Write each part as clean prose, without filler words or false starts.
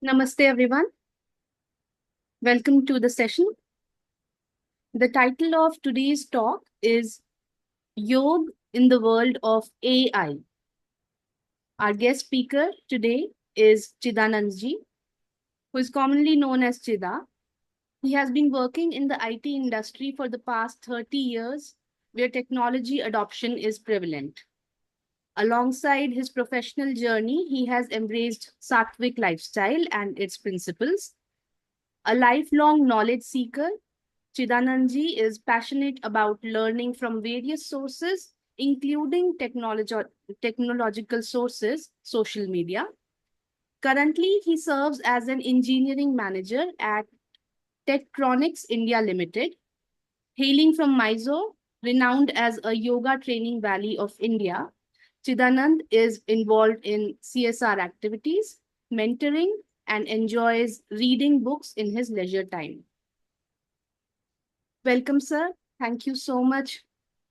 Namaste, everyone. Welcome to the session. The title of today's talk is Yoga in the World of AI. Our guest speaker today is Chidananda, who is commonly known as Chida. He has been working in the IT industry for the past 30 years, where technology adoption is prevalent. Alongside his professional journey, he has embraced Satvic lifestyle and its principles. A lifelong knowledge seeker, Chidananji is passionate about learning from various sources, including technological sources, social media. Currently, he serves as an engineering manager at Techtronics India Limited. Hailing from Mysore, renowned as a yoga training valley of India, Chidanand is involved in CSR activities, mentoring, and enjoys reading books in his leisure time. Welcome, sir. Thank you so much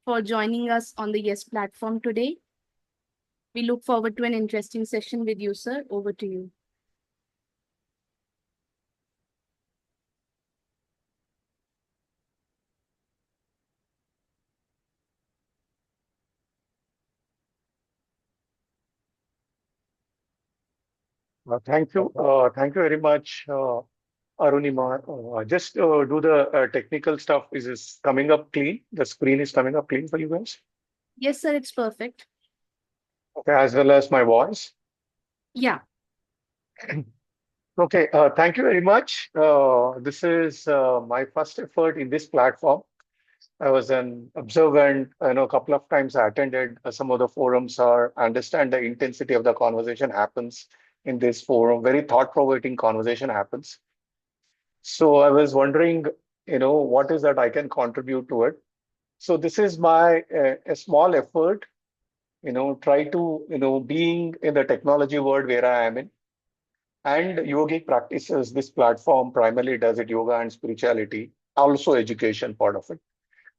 for joining us on the Yes platform today. We look forward to an interesting session with you, sir. Over to you. Thank you very much, Arunima. Just do the technical stuff. Is this coming up clean? The screen is coming up clean for you guys? Yes, sir, it's perfect. Okay, as well as my voice. Yeah. Okay, thank you very much. This is my first effort in this platform. I was an observant, a couple of times I attended some of the forums or understand the intensity of the conversation happens in this forum. Very thought-provoking conversation happens. So I was wondering, what is that I can contribute to it? So this is my a small effort, try to, being in the technology world where I am in, and yogic practices. This platform primarily does it yoga and spirituality, also education part of it,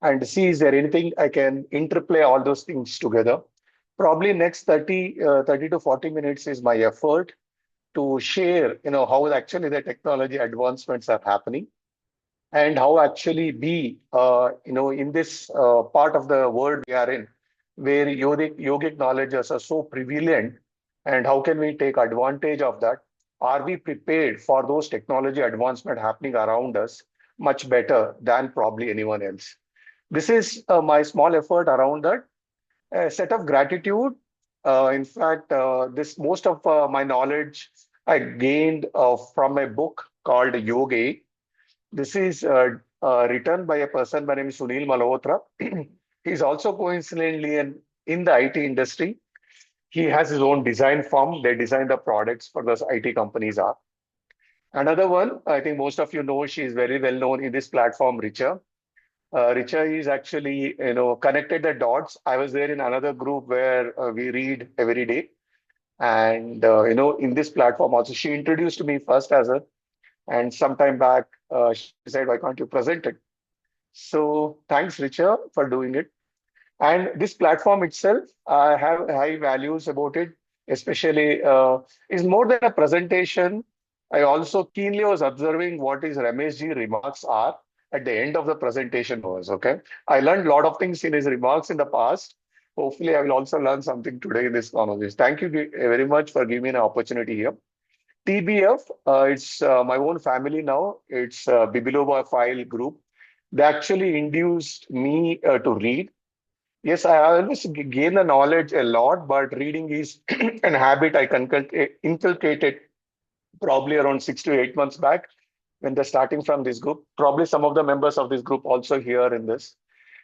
and see is there anything I can interplay all those things together. Probably next 30 to 40 minutes is my effort to share, how actually the technology advancements are happening and how actually be in this part of the world we are in where yogic knowledges are so prevalent, and how can we take advantage of that? Are we prepared for those technology advancement happening around us much better than probably anyone else? This is my small effort around that. A set of gratitude. In fact, this most of my knowledge I gained from a book called Yoga. This is written by a person by name is Sunil Malhotra. He's also coincidentally in the IT industry. He has his own design firm. They design the products for those IT companies are. Another one, I think most of you know, she is very well known in this platform, Richa. Richa is actually, connected the dots. I was there in another group where we read every day. And, in this platform also, she introduced me first as a, and sometime back, she said, why can't you present it? So thanks, Richa, for doing it. And this platform itself, I have high values about it, especially is more than a presentation. I also keenly was observing what his Ramesh ji remarks are at the end of the presentation was, okay? I learned a lot of things in his remarks in the past. Hopefully, I will also learn something today in this conversation. Thank you very much for giving me an opportunity here. TBF, it's my own family now. It's Bibiloba File Group. They actually induced me to read. Yes, I always gain the knowledge a lot, but reading is an habit I inculcated probably around 6 to 8 months back when they're starting from this group. Probably some of the members of this group also here in this.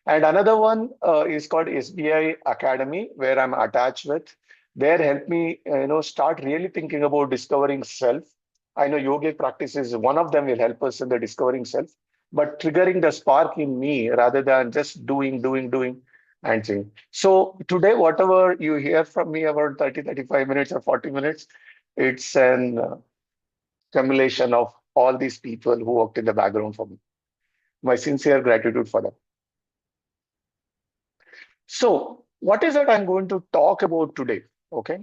And another one is called SBI Academy, where I'm attached with. There help me, start really thinking about discovering self. I know yogic practices, one of them will help us in the discovering self, but triggering the spark in me rather than just doing, and saying. So today, whatever you hear from me about 30, 35 minutes or 40 minutes, it's an accumulation of all these people who worked in the background for me. My sincere gratitude for them. So, what is it I'm going to talk about today? Okay.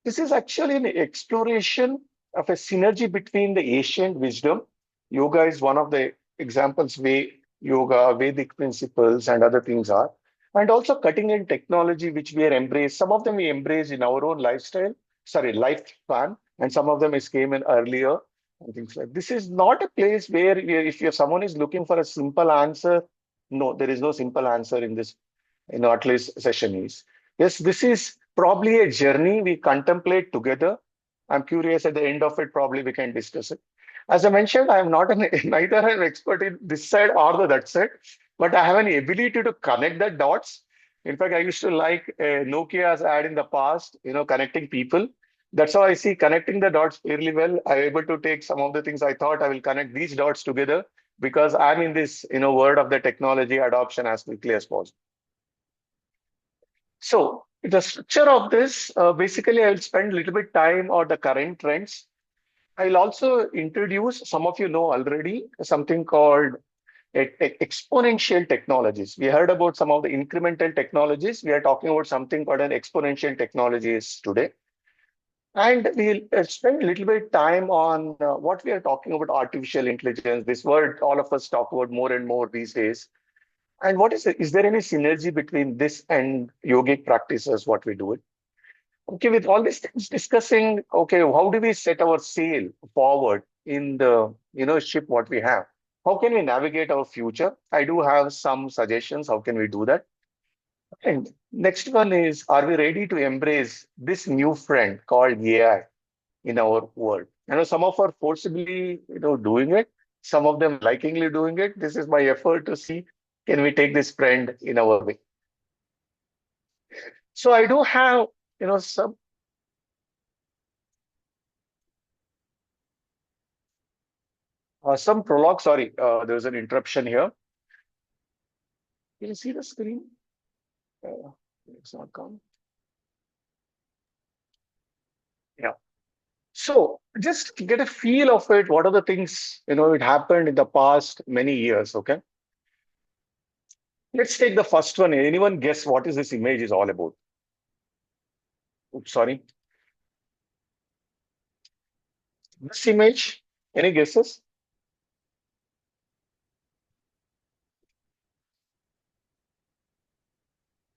This is actually an exploration of a synergy between the ancient wisdom. Yoga is one of the examples where yoga, Vedic principles, and other things are. And also cutting edge technology, which we are embraced. Some of them we embrace in our own lifestyle, sorry, lifespan, and some of them is came in earlier and things like this is not a place where if someone is looking for a simple answer, no, there is no simple answer in this, at least session is. Yes, this is probably a journey we contemplate together. I'm curious at the end of it, probably we can discuss it. As I mentioned, I am not neither an expert in this side or the that side, but I have an ability to connect the dots. In fact, I used to like Nokia's ad in the past, connecting people. That's how I see connecting the dots fairly well. I'm able to take some of the things I thought I will connect these dots together because I'm in this, world of the technology adoption as quickly as possible. So the structure of this, basically, I will spend a little bit time on the current trends. I'll also introduce, some of you know already, something called exponential technologies. We heard about some of the incremental technologies. We are talking about something called an exponential technologies today. And we'll spend a little bit time on what we are talking about artificial intelligence, this word all of us talk about more and more these days. And what is it? Is there any synergy between this and yogic practices, what we do it? Okay, with all these things discussing, okay, how do we set our sail forward in the, ship what we have? How can we navigate our future? I do have some suggestions. How can we do that? And next one is, are we ready to embrace this new friend called AI in our world? Some of are forcibly, doing it. Some of them likingly doing it. This is my effort to see, can we take this friend in our way? So I do have, some prologue. Sorry, there's an interruption here. Can you see the screen? Uh, it's not come. Yeah. So just to get a feel of it, what are the things, it happened in the past many years, okay? Let's take the first one. Anyone guess what is this image is all about? Oops, sorry. This image, any guesses?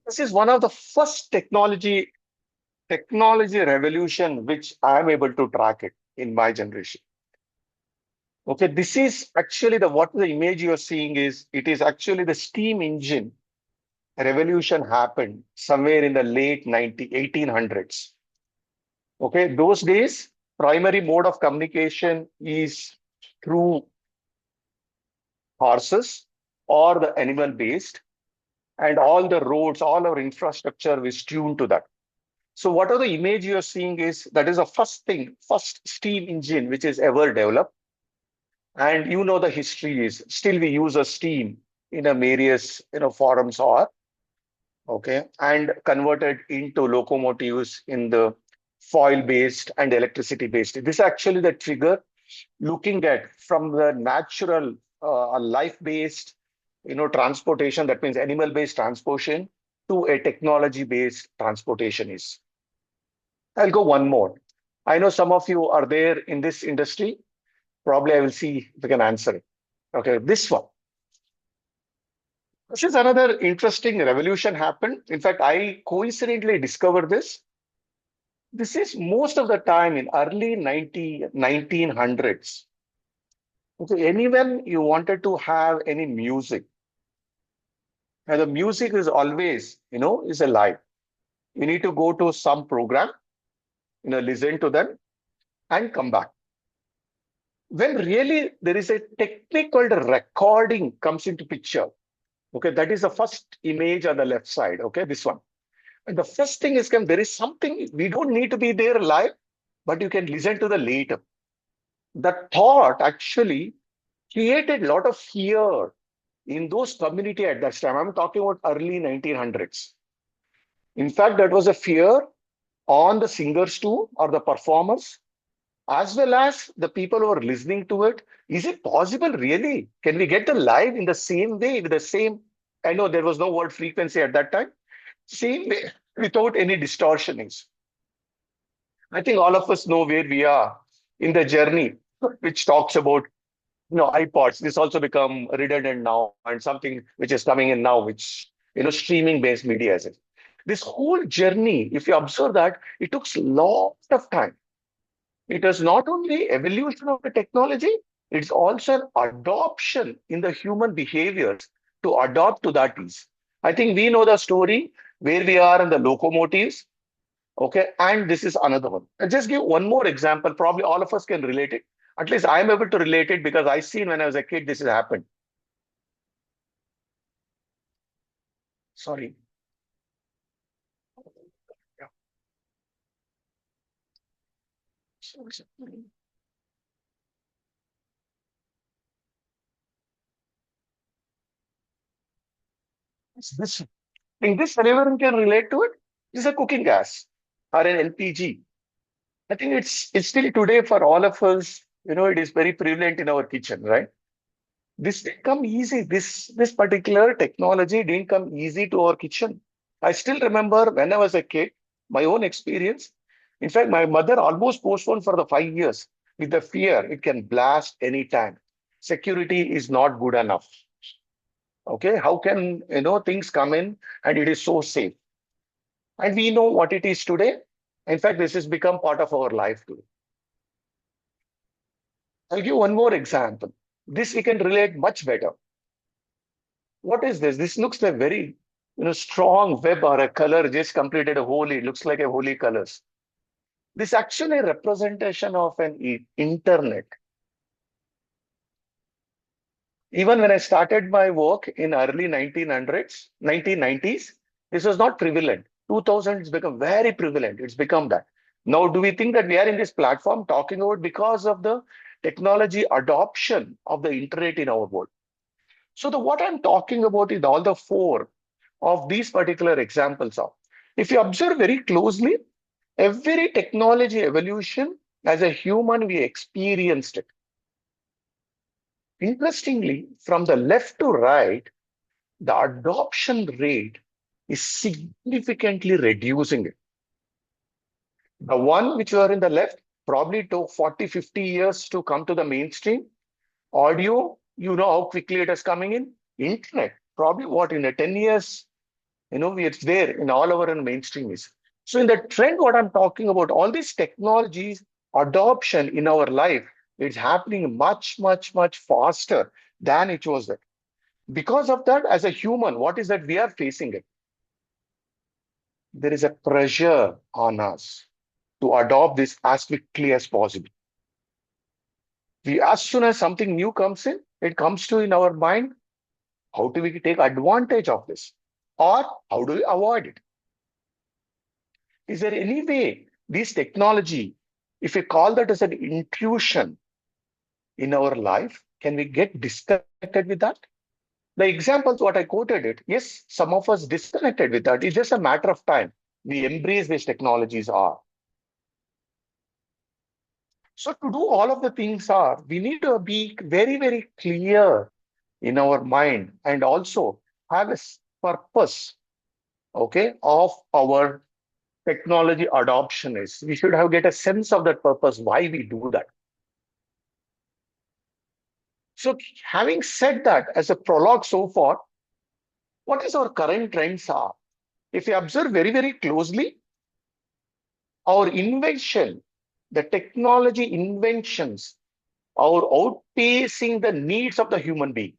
This is one of the first technology revolution which I am able to track it in my generation. Okay, this is actually the image you are seeing is, it is actually the steam engine revolution happened somewhere in the late 1800s. Okay, those days, primary mode of communication is through horses or the animal based, and all the roads, all our infrastructure is tuned to that. So, what are the image you are seeing is that is the first thing, first steam engine which is ever developed. And the history is still we use a steam in a various forums or okay, and converted into locomotives in the foil based and electricity based. This is actually the trigger looking at from the natural life based transportation, that means animal based transportation, to a technology based transportation is. I'll go one more. I know some of you are there in this industry. Probably I will see if I can answer it. Okay, this one. This is another interesting revolution happened. In fact, I coincidentally discovered this. This is most of the time in early 1900s. Okay, anyone you wanted to have any music, and the music is always, is alive. You need to go to some program, listen to them and come back. When really there is a technique called recording comes into picture. Okay, that is the first image on the left side. Okay, this one. And the first thing is, there is something we don't need to be there live, but you can listen to the later. The thought actually created a lot of fear in those community at that time. I'm talking about early 1900s. In fact, that was a fear on the singers too, or the performers, as well as the people who are listening to it. Is it possible really? Can we get the live in the same way, with the same? I know there was no word frequency at that time. Same way, without any distortionings. I think all of us know where we are. in the journey, which talks about iPods. This also become redundant now, and something which is coming in now, which streaming based media is it. This whole journey, if you observe that, it took a lot of time. It is not only evolution of the technology, it's also an adoption in the human behaviors to adopt to that piece. I think we know the story where we are in the locomotives. Okay, and this is another one. I'll just give one more example. Probably all of us can relate it. At least I'm able to relate it because I seen when I was a kid this has happened. Sorry. Yeah. This in this anyone can relate to it. This is a cooking gas or an LPG. I think it's still today for all of us. It is very prevalent in our kitchen, right? This didn't come easy. This particular technology didn't come easy to our kitchen. I still remember when I was a kid, my own experience. In fact, my mother almost postponed for the 5 years with the fear it can blast anytime. Security is not good enough. Okay, how can things come in and it is so safe? And we know what it is today. In fact, this has become part of our life too. I'll give one more example. This we can relate much better. What is this? This looks like very, strong web or a color just completed a holy. It looks like a holy colors. This actually a representation of an internet. Even when I started my work in early 1900s, 1990s, this was not prevalent. 2000 it's become very prevalent. It's become that. Now, do we think that we are in this platform talking about because of the technology adoption of the internet in our world? So the what I'm talking about is all the four of these particular examples of. If you observe very closely, every technology evolution as a human, we experienced it. Interestingly, from the left to right, the adoption rate is significantly reducing it. The one which you are in the left probably took 40, 50 years to come to the mainstream. Audio, you know how quickly it is coming in. Internet, probably what in the 10 years, it's there in all our mainstream is. So in the trend, what I'm talking about, all these technologies, adoption in our life, it's happening much, much, much faster than it was there. Because of that, as a human, what is that we are facing it? There is a pressure on us to adopt this as quickly as possible. As soon as something new comes in, it comes to in our mind, how do we take advantage of this? Or how do we avoid it? Is there any way this technology, if we call that as an intrusion in our life, can we get disconnected with that? The examples what I quoted it, yes, some of us disconnected with that. It's just a matter of time. We embrace these technologies are. So to do all of the things are, we need to be very, very clear in our mind and also have a purpose, okay, of our technology adoption is. We should have get a sense of that purpose, why we do that. So having said that as a prologue so far, what is our current trends are? If you observe very, very closely, our invention, the technology inventions are outpacing the needs of the human being.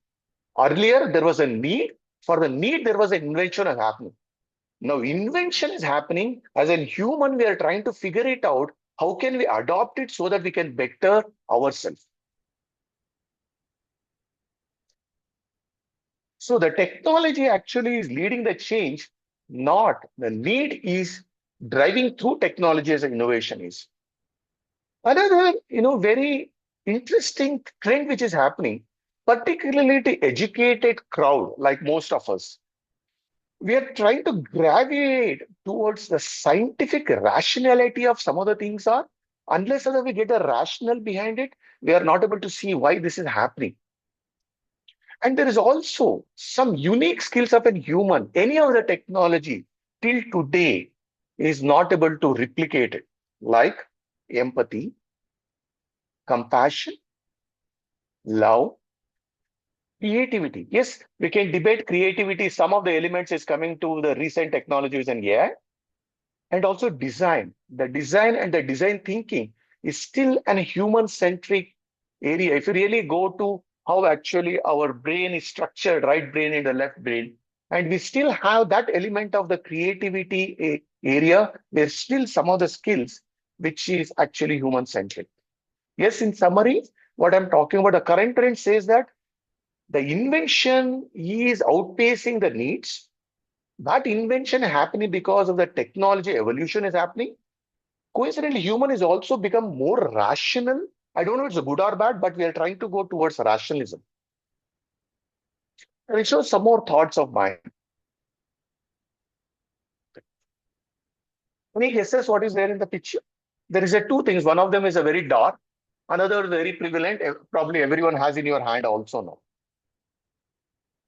Earlier, there was a need. For the need, there was an invention happening. Now, invention is happening. As a human, we are trying to figure it out. How can we adopt it so that we can better ourselves? So the technology actually is leading the change, not the need is driving through technology as an innovation is. Another, very interesting trend which is happening, particularly to educated crowd like most of us, we are trying to gravitate towards the scientific rationality of some of the things are. Unless we get a rationale behind it, we are not able to see why this is happening. And there is also some unique skills of a human. Any of the technology till today is not able to replicate it, like empathy, compassion, love, creativity. Yes, we can debate creativity. Some of the elements is coming to the recent technologies and AI, and also design. The design and the design thinking is still an human-centric area. If you really go to how actually our brain is structured, right brain and the left brain, and we still have that element of the creativity area, there's still some of the skills which is actually human-centric. Yes, in summary, what I'm talking about, the current trend says that the invention is outpacing the needs. That invention happening because of the technology evolution is happening. Coincidentally, human is also become more rational. I don't know if it's a good or bad, but we are trying to go towards rationalism. And it shows some more thoughts of mine. Any guesses what is there in the picture? There is a two things. One of them is a very dark, another very prevalent. Probably everyone has in your hand also now.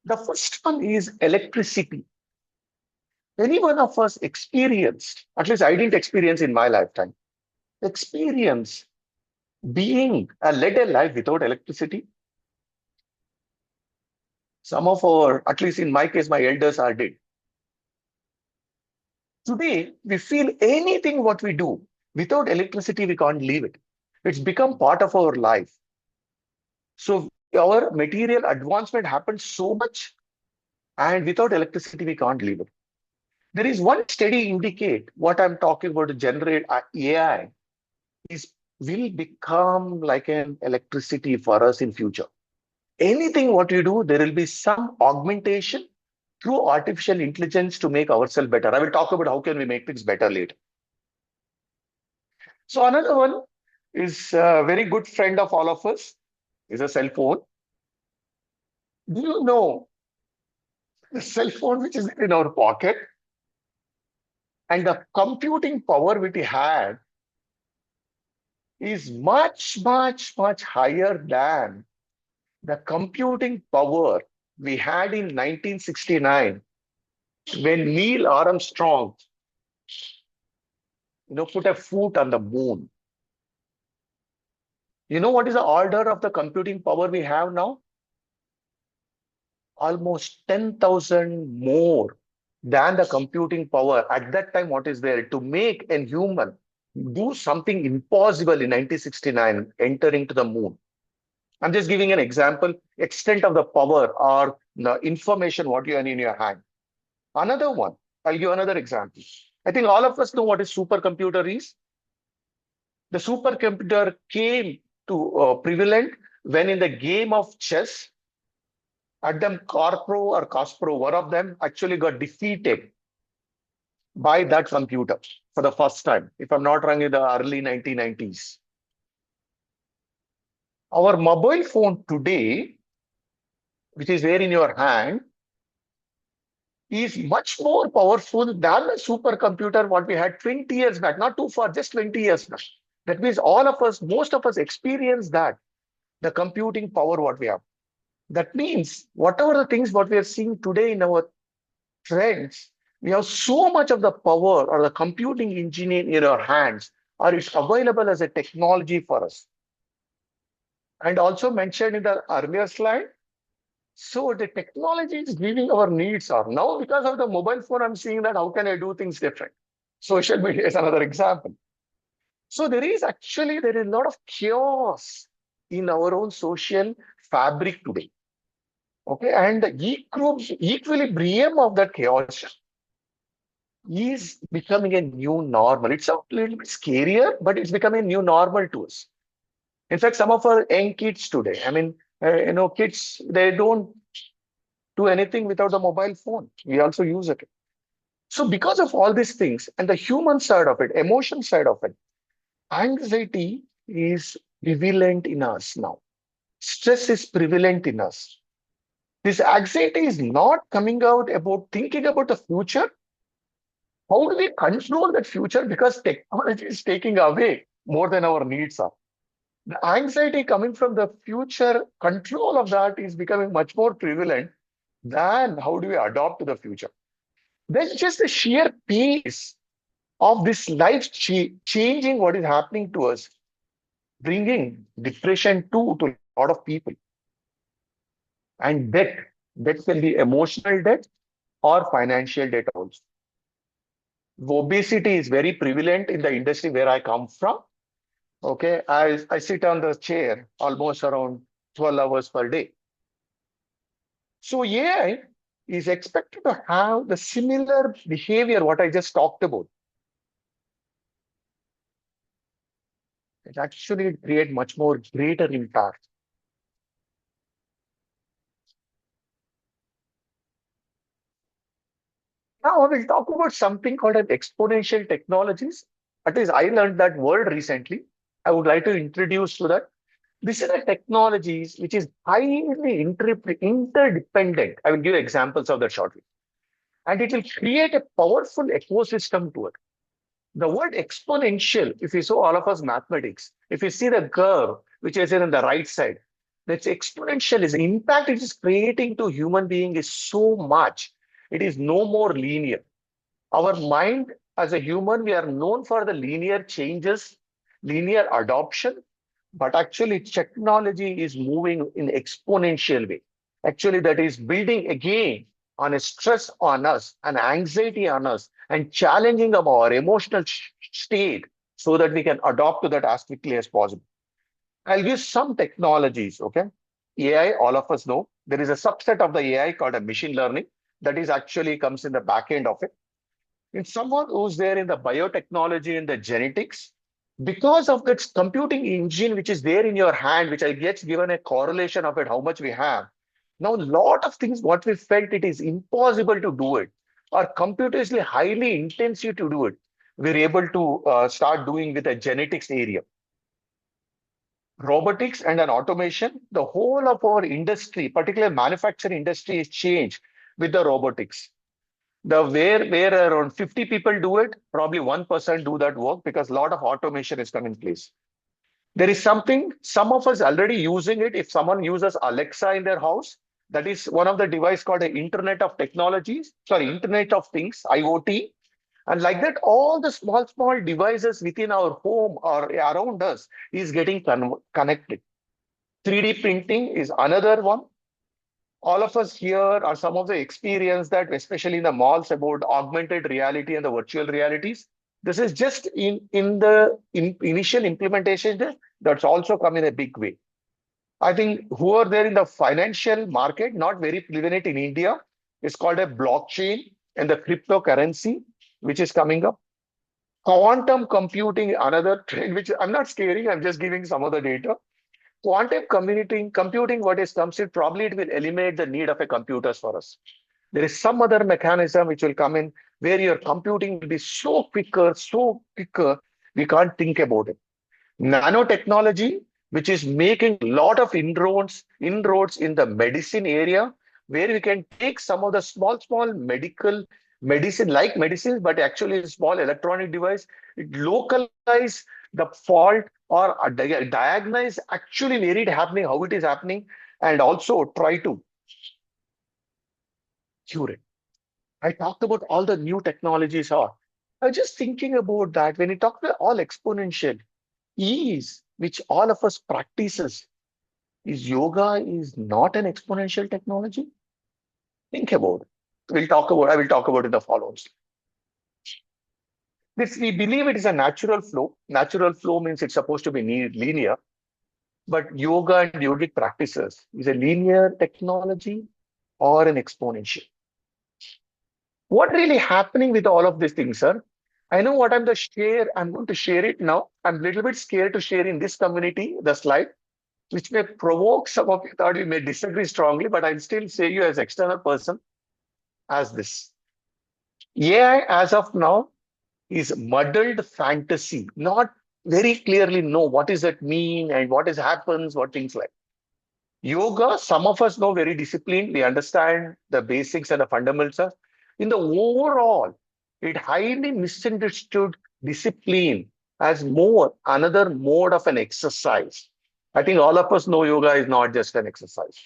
The first one is electricity. Any one of us experienced, at least I didn't experience in my lifetime, experience being led a life without electricity. Some of our, at least in my case, my elders are dead. Today, we feel anything what we do without electricity, we can't leave it. It's become part of our life. So our material advancement happens so much, and without electricity, we can't leave it. There is one study indicate what I'm talking about to generate AI is will become like an electricity for us in future. Anything what you do, there will be some augmentation through artificial intelligence to make ourselves better. I will talk about how can we make things better later. So another one is a very good friend of all of us is a cell phone. Do you know the cell phone which is in our pocket and the computing power which we had is much, much, much higher than the computing power we had in 1969 when Neil Armstrong, put a foot on the moon. You know what is the order of the computing power we have now? Almost 10,000 more than the computing power at that time. What is there to make a human do something impossible in 1969, entering to the moon? I'm just giving an example, extent of the power or the information what you have in your hand. Another one, I'll give another example. I think all of us know what a supercomputer is. The supercomputer came to prevalent when in the game of chess, Adam Karpro or Kasparov, one of them actually got defeated by that computer for the first time, if I'm not wrong, in the early 1990s. Our mobile phone today, which is there in your hand, is much more powerful than the supercomputer what we had 20 years back, not too far, just 20 years back. That means all of us, most of us experience that, the computing power what we have. That means whatever the things what we are seeing today in our trends, we have so much of the power or the computing engine in our hands, or it's available as a technology for us. And also mentioned in the earlier slide, so the technology is giving our needs are now because of the mobile phone. I'm seeing that how can I do things different? Social media is another example. So there is a lot of chaos in our own social fabric today. Okay, and the equilibrium of that chaos is becoming a new normal. It's a little bit scarier, but it's becoming a new normal to us. In fact, some of our young kids today, kids, they don't do anything without a mobile phone. We also use it. So because of all these things and the human side of it, emotion side of it, anxiety is prevalent in us now. Stress is prevalent in us. This anxiety is not coming out about thinking about the future. How do we control that future? Because technology is taking away more than our needs are. The anxiety coming from the future, control of that is becoming much more prevalent than how do we adopt to the future. Then just the sheer pace of this life changing what is happening to us. bringing depression too to a lot of people. And debt can be emotional debt or financial debt also. Obesity is very prevalent in the industry where I come from. Okay, I sit on the chair almost around 12 hours per day. So AI is expected to have the similar behavior what I just talked about. It actually create much more greater impact. Now I will talk about something called as exponential technologies. At least I learned that word recently. I would like to introduce to that. This is a technologies which is highly interdependent. I will give examples of that shortly. And it will create a powerful ecosystem to it. The word exponential, if you saw all of us mathematics, if you see the curve which is in the right side, that's exponential is the impact it is creating to human being is so much. It is no more linear. Our mind as a human, we are known for the linear changes, linear adoption, but actually technology is moving in exponential way. Actually, that is building again on a stress on us, an anxiety on us, and challenging our emotional state so that we can adopt to that as quickly as possible. I'll give some technologies, okay? AI, all of us know, there is a subset of the AI called a machine learning that is actually comes in the back end of it. In someone who's there in the biotechnology and the genetics, because of that computing engine which is there in your hand, which I gets given a correlation of it, how much we have. Now, a lot of things what we felt it is impossible to do it, or computationally highly intensive to do it, we're able to start doing with the genetics area. Robotics and an automation, the whole of our industry, particularly manufacturing industry, is changed with the robotics. The where around 50 people do it, probably 1% do that work because a lot of automation is coming in place. There is something, some of us already using it. If someone uses Alexa in their house, that is one of the device called the Internet of Technologies, sorry, Internet of Things, IoT. And like that, all the small devices within our home or around us is getting connected. 3D printing is another one. All of us here are some of the experience that, especially in the malls, about augmented reality and the virtual realities. This is just in initial implementation. That's also come in a big way. I think who are there in the financial market, not very prevalent in India, is called a blockchain and the cryptocurrency, which is coming up. Quantum computing, another trend, which I'm not scaring, I'm just giving some of the data. Quantum computing, what is comes in, probably it will eliminate the need of a computers for us. There is some other mechanism which will come in where your computing will be so quicker, we can't think about it. Nanotechnology, which is making a lot of inroads in the medicine area, where we can take some of the small medical medicine like medicines, but actually a small electronic device, it localize the fault or diagnose actually where it happening, how it is happening, and also try to cure it. I talked about all the new technologies are. I was just thinking about that when you talk about all exponential ease, which all of us practices, is yoga is not an exponential technology? Think about it. I will talk about it in the follows. This we believe it is a natural flow. Natural flow means it's supposed to be linear, but yoga and yogic practices is a linear technology or an exponential. What really happening with all of these things, sir? I know what I'm the share. I'm going to share it now. I'm a little bit scared to share in this community the slide, which may provoke some of you thought you may disagree strongly, but I'll still say you as external person as this. AI as of now is muddled fantasy, not very clearly know what does that mean and what is happens, what things like. Yoga, some of us know very disciplined. We understand the basics and the fundamentals. In the overall, it highly misunderstood discipline as more another mode of an exercise. I think all of us know yoga is not just an exercise.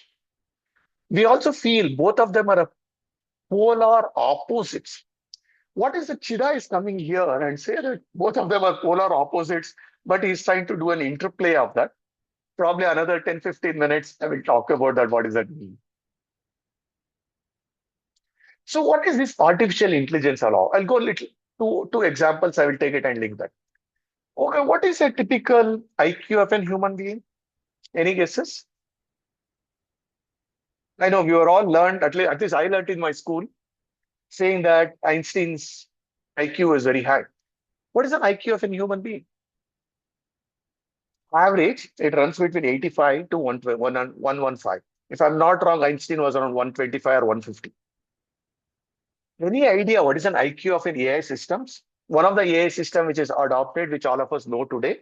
We also feel both of them are a polar opposites. What is the Chida is coming here and say that both of them are polar opposites? but he's trying to do an interplay of that. Probably another 10-15 minutes, I will talk about that. What does that mean? So what is this artificial intelligence allow? I'll go little two examples. I will take it and link that. Okay, what is a typical IQ of a human being? Any guesses? I know we were all learned, at least I learned in my school, saying that Einstein's IQ is very high. What is an IQ of a human being? Average, it runs between 85 to 115. If I'm not wrong, Einstein was around 125 or 150. Any idea what is an IQ of an AI systems? One of the AI system which is adopted, which all of us know today,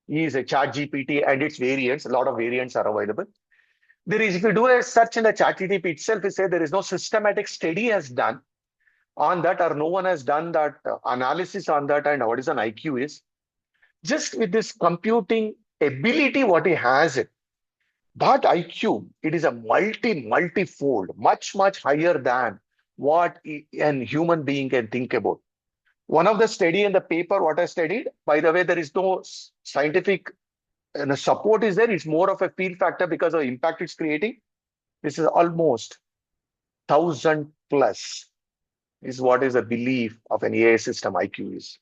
is a chat GPT and its variants. A lot of variants are available. There is, if you do a search in the chat GPT itself, it says there is no systematic study has done on that, or no one has done that analysis on that, and what is an IQ is. Just with this computing ability, what he has it, that IQ, it is a multifold, much higher than what an human being can think about. One of the study in the paper, what I studied, by the way, there is no scientific support is there. It's more of a feel factor because of the impact it's creating. This is almost 1,000 plus is what is the belief of an AI system IQ is.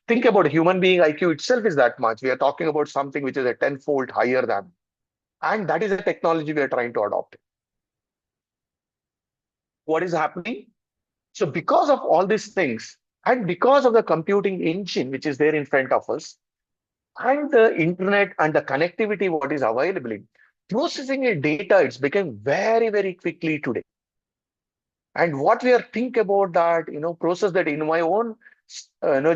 Think about a human being IQ itself is that much. We are talking about something which is a tenfold higher than. And that is a technology we are trying to adopt. What is happening? So because of all these things, and because of the computing engine which is there in front of us, and the internet and the connectivity what is available, processing a data, it's become very quickly today. And what we are think about that, process that in my own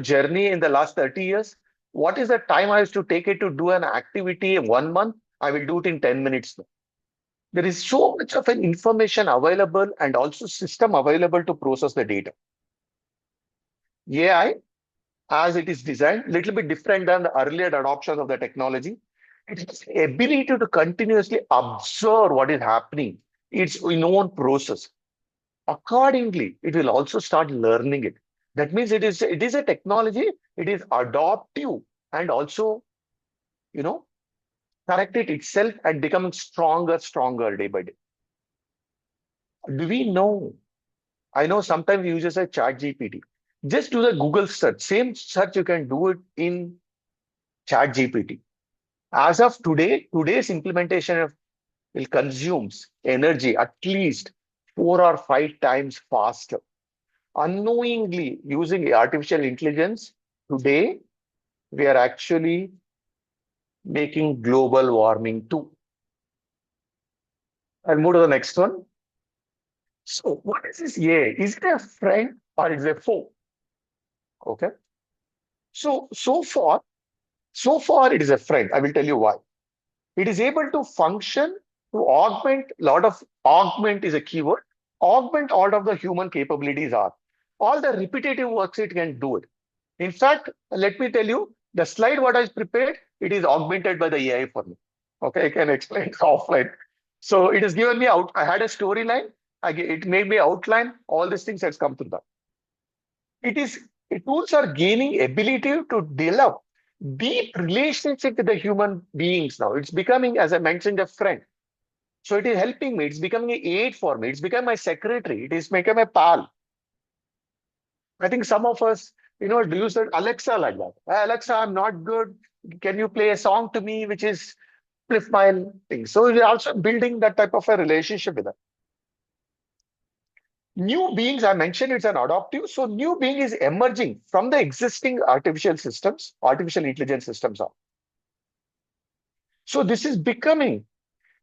journey in the last 30 years, what is the time I used to take it to do an activity in 1 month? I will do it in 10 minutes now. There is so much of an information available and also system available to process the data. AI, as it is designed, little bit different than the earlier adoption of the technology. It has the ability to continuously observe what is happening. It's in own process. Accordingly, it will also start learning it. That means it is a technology, it is adaptive and also, you know, correct it itself and becoming stronger day by day. Do we know? I know sometimes we use a chat GPT. Just do the Google search. Same search you can do it in chat GPT. As of today, today's implementation of will consumes energy at least 4 or 5 times faster. Unknowingly using artificial intelligence, today we are actually making global warming too. I'll move to the next one. So what is this AI? Is it a friend or is it a foe? Okay. So far it is a friend. I will tell you why. It is able to function to augment, augment is a keyword, augment all of the human capabilities are. All the repetitive works it can do it. In fact, let me tell you, the slide what I prepared, it is augmented by the AI for me. Okay, I can explain offline. So it has given me out. I had a storyline. It made me outline. All these things has come to that. It is tools are gaining ability to develop deep relationship with the human beings now. It's becoming, as I mentioned, a friend. So it is helping me. It's becoming an aid for me. It's become my secretary. It is become a pal. I think some of us, do use Alexa like that. "Hey, Alexa, I'm not good. Can you play a song to me, which is flip my thing?" So we're also building that type of a relationship with them. New beings, I mentioned it's an adaptive. So new being is emerging from the existing artificial systems, artificial intelligence systems are. So this is becoming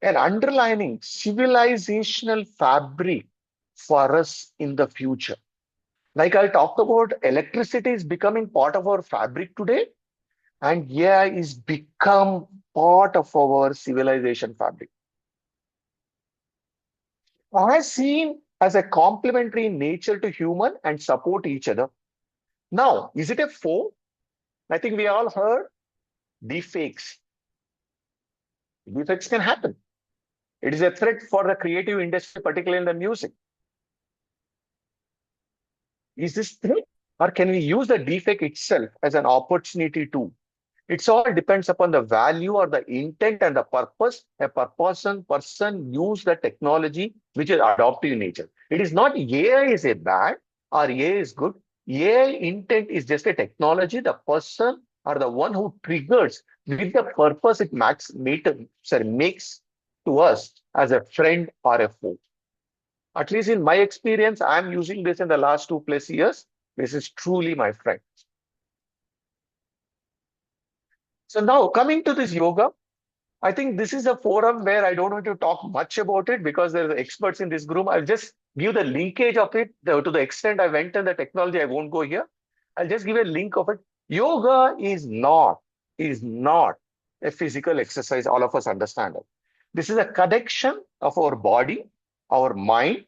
an underlining civilizational fabric for us in the future. Like I talked about, electricity is becoming part of our fabric today, and AI is become part of our civilization fabric. I seen as a complementary nature to human and support each other. Now, is it a foe? I think we all heard deepfakes. Deepfakes can happen. It is a threat for the creative industry, particularly in the music. Is this threat? Or can we use the deepfake itself as an opportunity too? It's all depends upon the value or the intent and the purpose a person use the technology which is adaptive in nature. It is not AI is a bad or AI is good. AI intent is just a technology. The person or the one who triggers with the purpose it makes to us as a friend or a foe. At least in my experience, I'm using this in the last 2+ years. This is truly my friend. So now coming to this yoga, I think this is a forum where I don't want to talk much about it because there are experts in this group. I'll just give the linkage of it to the extent I went in the technology. I won't go here. I'll just give a link of it. Yoga is not a physical exercise. All of us understand it. This is a connection of our body, our mind,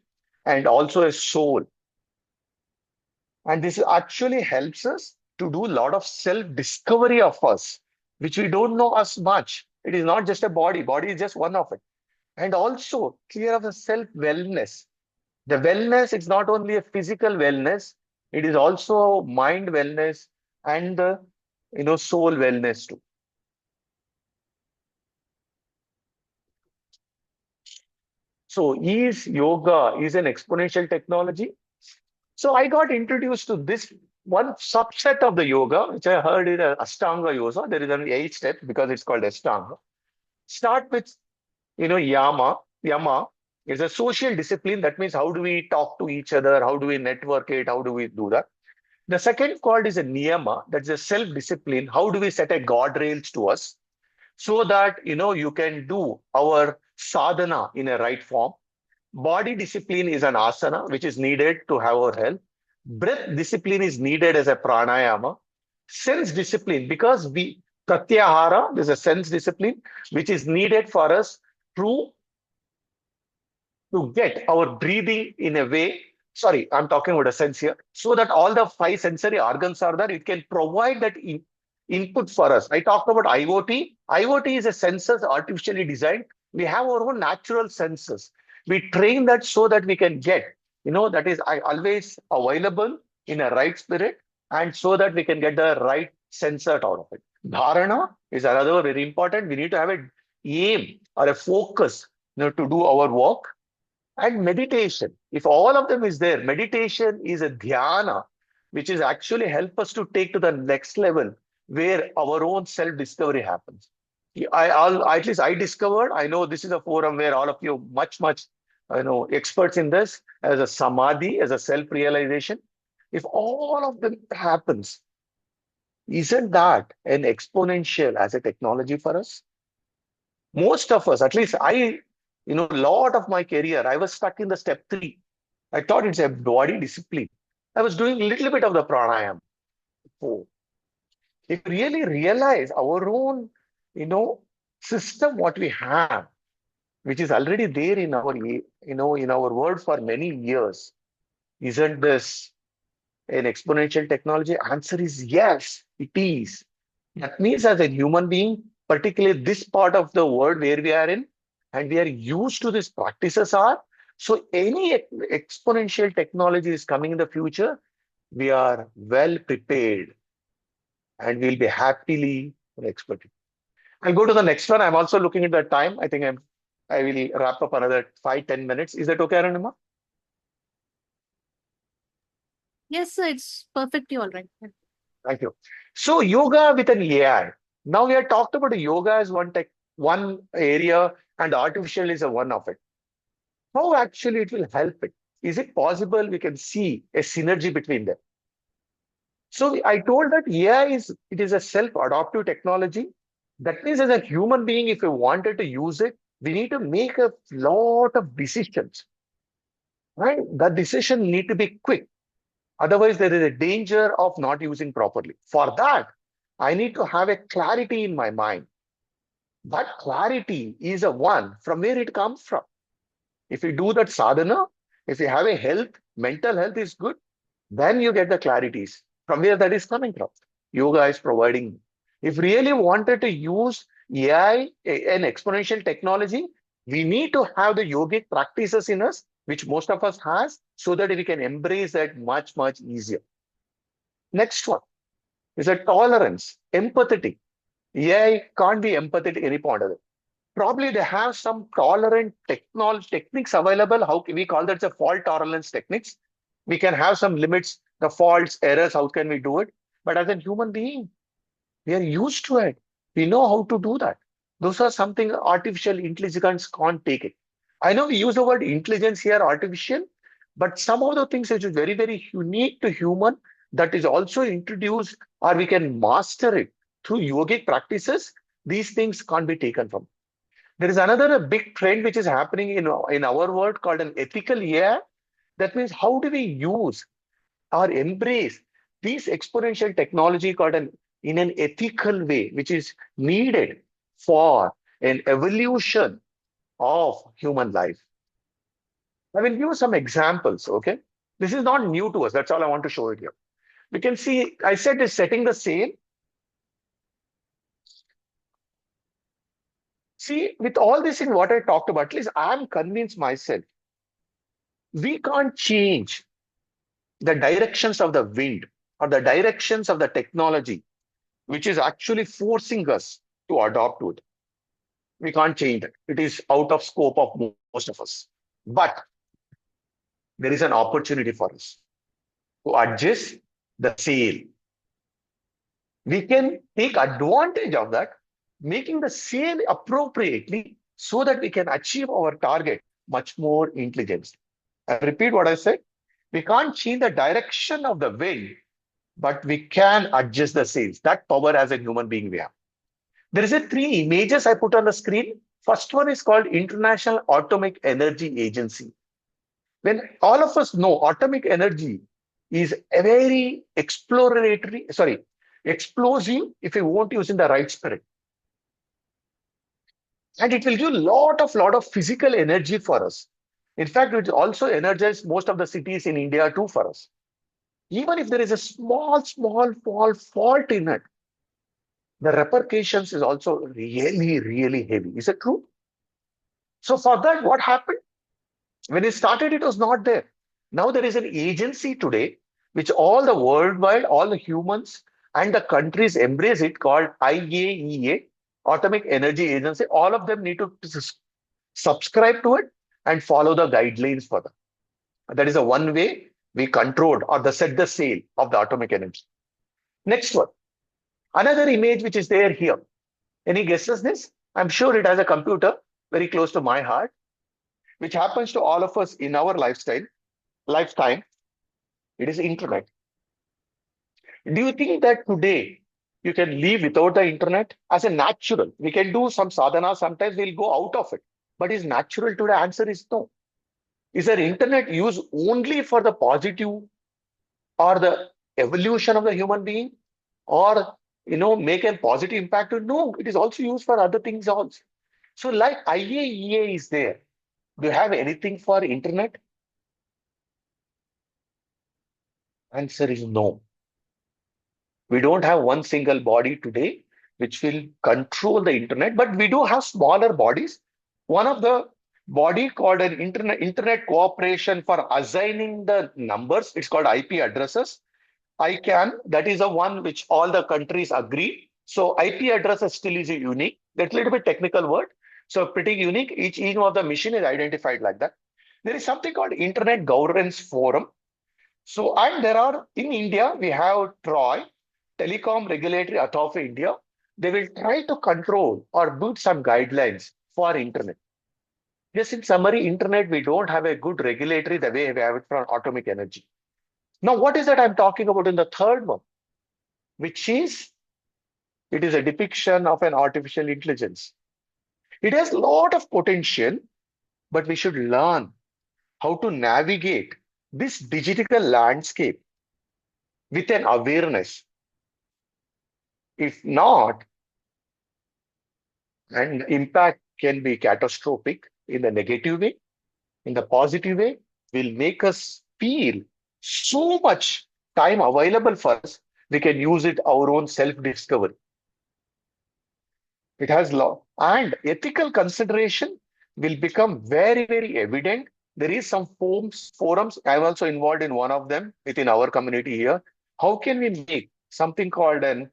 and also a soul. And this actually helps us to do a lot of self-discovery of us, which we don't know as much. It is not just a body. Body is just one of it. And also clear of the self-wellness. The wellness is not only a physical wellness, it is also mind wellness and soul wellness too. So is yoga is an exponential technology? So I got introduced to this one subset of the yoga, which I heard is Ashtanga yoga. There is only 8 steps because it's called Ashtanga. Start with, Yama is a social discipline. That means how do we talk to each other? How do we network it? How do we do that? The second called is a Niyama. That's a self-discipline. How do we set a guardrails to us so that, you can do our sadhana in a right form? Body discipline is an asana, which is needed to have our health. Breath discipline is needed as a pranayama. Sense discipline, because pratyahara, there's a sense discipline, which is needed for us to, to get our breathing in a way. Sorry, I'm talking about a sense here. So that all the 5 sensory organs are there, it can provide that input for us. I talked about IoT. IoT is a sensors artificially designed. We have our own natural senses. We train that so that we can get, that is always available in a right spirit, and so that we can get the right sensor out of it. Dharana is another very important. We need to have an aim or a focus, to do our work. And meditation, if all of them is there, meditation is a dhyana, which is actually help us to take to the next level where our own self-discovery happens. At least I discovered, I know this is a forum where all of you much, experts in this as a samadhi, as a self-realization. If all of them happens, isn't that an exponential as a technology for us? Most of us, at least lot of my career, I was stuck in the step 3. I thought it's a body discipline. I was doing a little bit of the pranayama. Oh, if you really realize our own, system, what we have, which is already there in our world for many years, isn't this an exponential technology? Answer is yes, it is. That means as a human being, particularly this part of the world where we are in, and we are used to these practices are, so any exponential technology is coming in the future, we are well prepared and we'll be happily expert. I'll go to the next one. I'm also looking at the time. I will wrap up another 5-10 minutes. Is that okay, Arunima? Yes, sir, it's perfectly all right. Thank you. So yoga with an AI. Now we have talked about yoga as one area, and artificial is a one of it. How actually it will help it? Is it possible we can see a synergy between them? So I told that AI is a self-adaptive technology. That means as a human being, if we wanted to use it, we need to make a lot of decisions. Right? That decision need to be quick. Otherwise, there is a danger of not using properly. For that, I need to have a clarity in my mind. That clarity is a one from where it comes from. If you do that sadhana, if you have a health, mental health is good, then you get the clarities from where that is coming from. Yoga is providing. If really wanted to use AI, an exponential technology, we need to have the yogic practices in us, which most of us has, so that we can embrace that much easier. Next one is a tolerance, empathetic. AI can't be empathic at any point of it. Probably they have some tolerant techniques available. How we call that the fault tolerance techniques. We can have some limits, the faults, errors. How can we do it? But as a human being, we are used to it. We know how to do that. Those are something artificial intelligence can't take it. I know we use the word intelligence here, artificial, but some of the things which is very, very unique to human that is also introduced or we can master it through yogic practices, these things can't be taken from. There is another big trend which is happening in our world called an ethical AI. That means how do we use or embrace these exponential technology called in an ethical way, which is needed for an evolution of human life. I will give you some examples, okay? This is not new to us. That's all I want to show it here. We can see, I said is setting the sail. See, with all this in what I talked about, at least I'm convinced myself, we can't change the directions of the wind or the directions of the technology, which is actually forcing us to adopt to it. We can't change it. It is out of scope of most of us. But there is an opportunity for us to adjust the sail. We can take advantage of that, making the sail appropriately so that we can achieve our target much more intelligently. I repeat what I said. We can't change the direction of the wind, but we can adjust the sails. That power as a human being we have. There is a three images I put on the screen. First one is called International Atomic Energy Agency. When all of us know atomic energy is a very explosive if you won't use in the right spirit. And it will give lot of physical energy for us. In fact, it also energizes most of the cities in India too for us. Even if there is a small fault in it, the repercussions is also really, really heavy. Is it true? So for that, what happened? When it started, it was not there. Now there is an agency today, which all the worldwide, all the humans and the countries embrace it called IAEA, Atomic Energy Agency. All of them need to subscribe to it and follow the guidelines for them. That is the one way we controlled or the set the sail of the atomic energy. Next one. Another image which is there here. Any guesses this? I'm sure it has a computer very close to my heart, which happens to all of us in our lifetime. It is internet. Do you think that today you can live without the internet as a natural? We can do some sadhana, sometimes we'll go out of it. But is natural today? Answer is no. Is there internet used only for the positive or the evolution of the human being? Or make a positive impact? No, it is also used for other things also. So like IAEA is there. Do you have anything for internet? Answer is no. We don't have one single body today which will control the internet, but we do have smaller bodies. One of the body called an internet cooperation for assigning the numbers. It's called IP addresses. ICANN, that is the one which all the countries agree. So IP address still is unique. That's a little bit technical word. So pretty unique. Each one of the machine is identified like that. There is something called Internet Governance Forum. So, and there are in India, we have TROI, Telecom Regulatory Authority of India. They will try to control or build some guidelines for internet. Yes, in summary, internet, we don't have a good regulatory the way we have it for atomic energy. Now, what is that I'm talking about in the third one, which is it is a depiction of an artificial intelligence. It has a lot of potential, but we should learn how to navigate this digital landscape with an awareness. If not, and impact can be catastrophic in the negative way, in the positive way, will make us feel so much time available for us, we can use it our own self-discovery. It has law and ethical consideration will become very, very evident. There is some forums. I'm also involved in one of them within our community here. How can we make something called an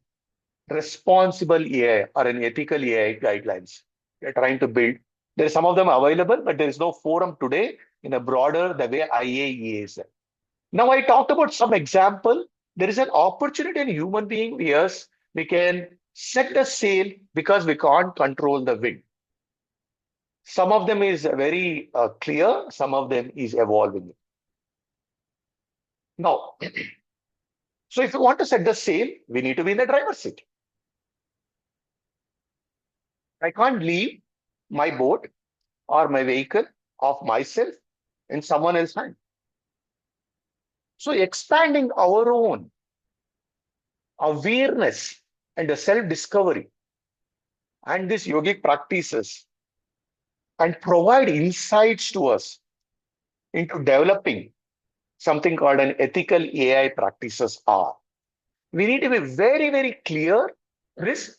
responsible AI or an ethical AI guidelines we are trying to build. There are some of them available, but there is no forum today in a broader the way IAEA is. Now I talked about some example. There is an opportunity in human being. Yes, we can set the sail because we can't control the wind. Some of them is very clear. Some of them is evolving. Now, so if you want to set the sail, we need to be in the driver's seat. I can't leave my boat or my vehicle of myself in someone else's hand. So expanding our own awareness and the self-discovery and these yogic practices and provide insights to us into developing something called an ethical AI practices are. We need to be very, very clear, crisp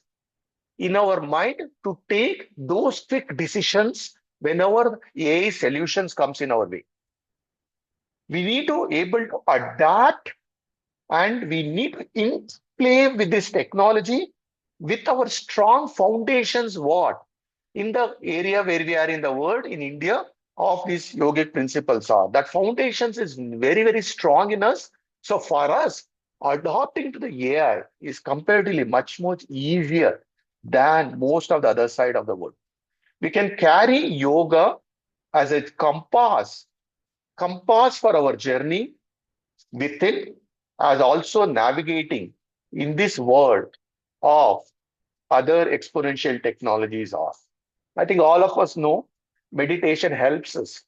in our mind to take those quick decisions whenever AI solutions comes in our way. We need to able to adapt and we need to play with this technology with our strong foundations. What in the area where we are in the world in India of these yogic principles are that foundations is very very strong in us. So for us, adopting to the AI is comparatively much easier than most of the other side of the world. We can carry yoga as a compass for our journey within as also navigating in this world of other exponential technologies are. I think all of us know meditation helps us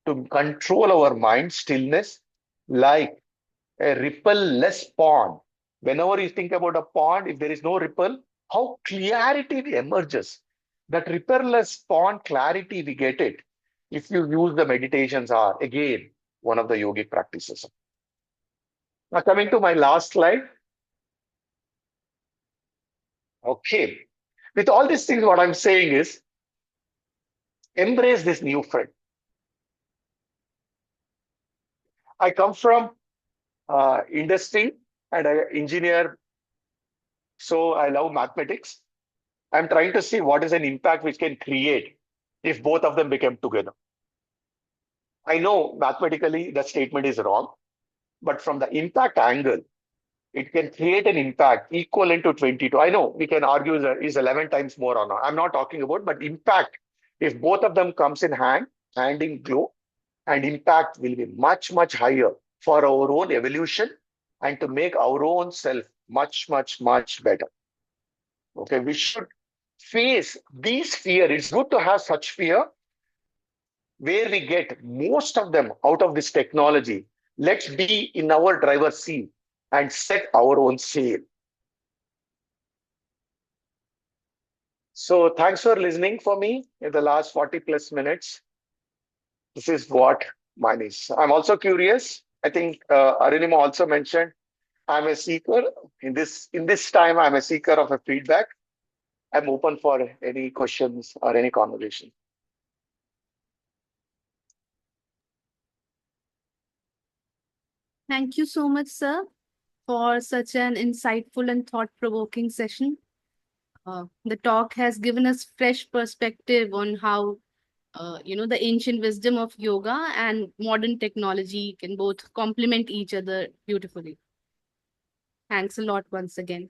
to control our mind stillness like a ripple-less pond. Whenever you think about a pond, if there is no ripple, how clarity emerges. That ripple-less pond clarity, we get it if you use the meditations are again one of the yogic practices. Now coming to my last slide. Okay. With all these things, what I'm saying is embrace this new friend. I come from industry and I engineer, so I love mathematics. I'm trying to see what is an impact which can create if both of them become together. I know mathematically the statement is wrong, but from the impact angle, it can create an impact equivalent to 22. I know we can argue that is 11 times more or not. I'm not talking about, but impact, if both of them comes in hand in glove, and impact will be much higher for our own evolution and to make our own self much better. Okay, we should face these fear. It's good to have such fear where we get most of them out of this technology. Let's be in our driver's seat and set our own sail. So thanks for listening for me in the last 40 plus minutes. This is what mine is. I'm also curious. I think Arunima also mentioned I'm a seeker. In this time, I'm a seeker of a feedback. I'm open for any questions or any conversation. Thank you so much, sir, for such an insightful and thought-provoking session. The talk has given us fresh perspective on how the ancient wisdom of yoga and modern technology can both complement each other beautifully. Thanks a lot once again.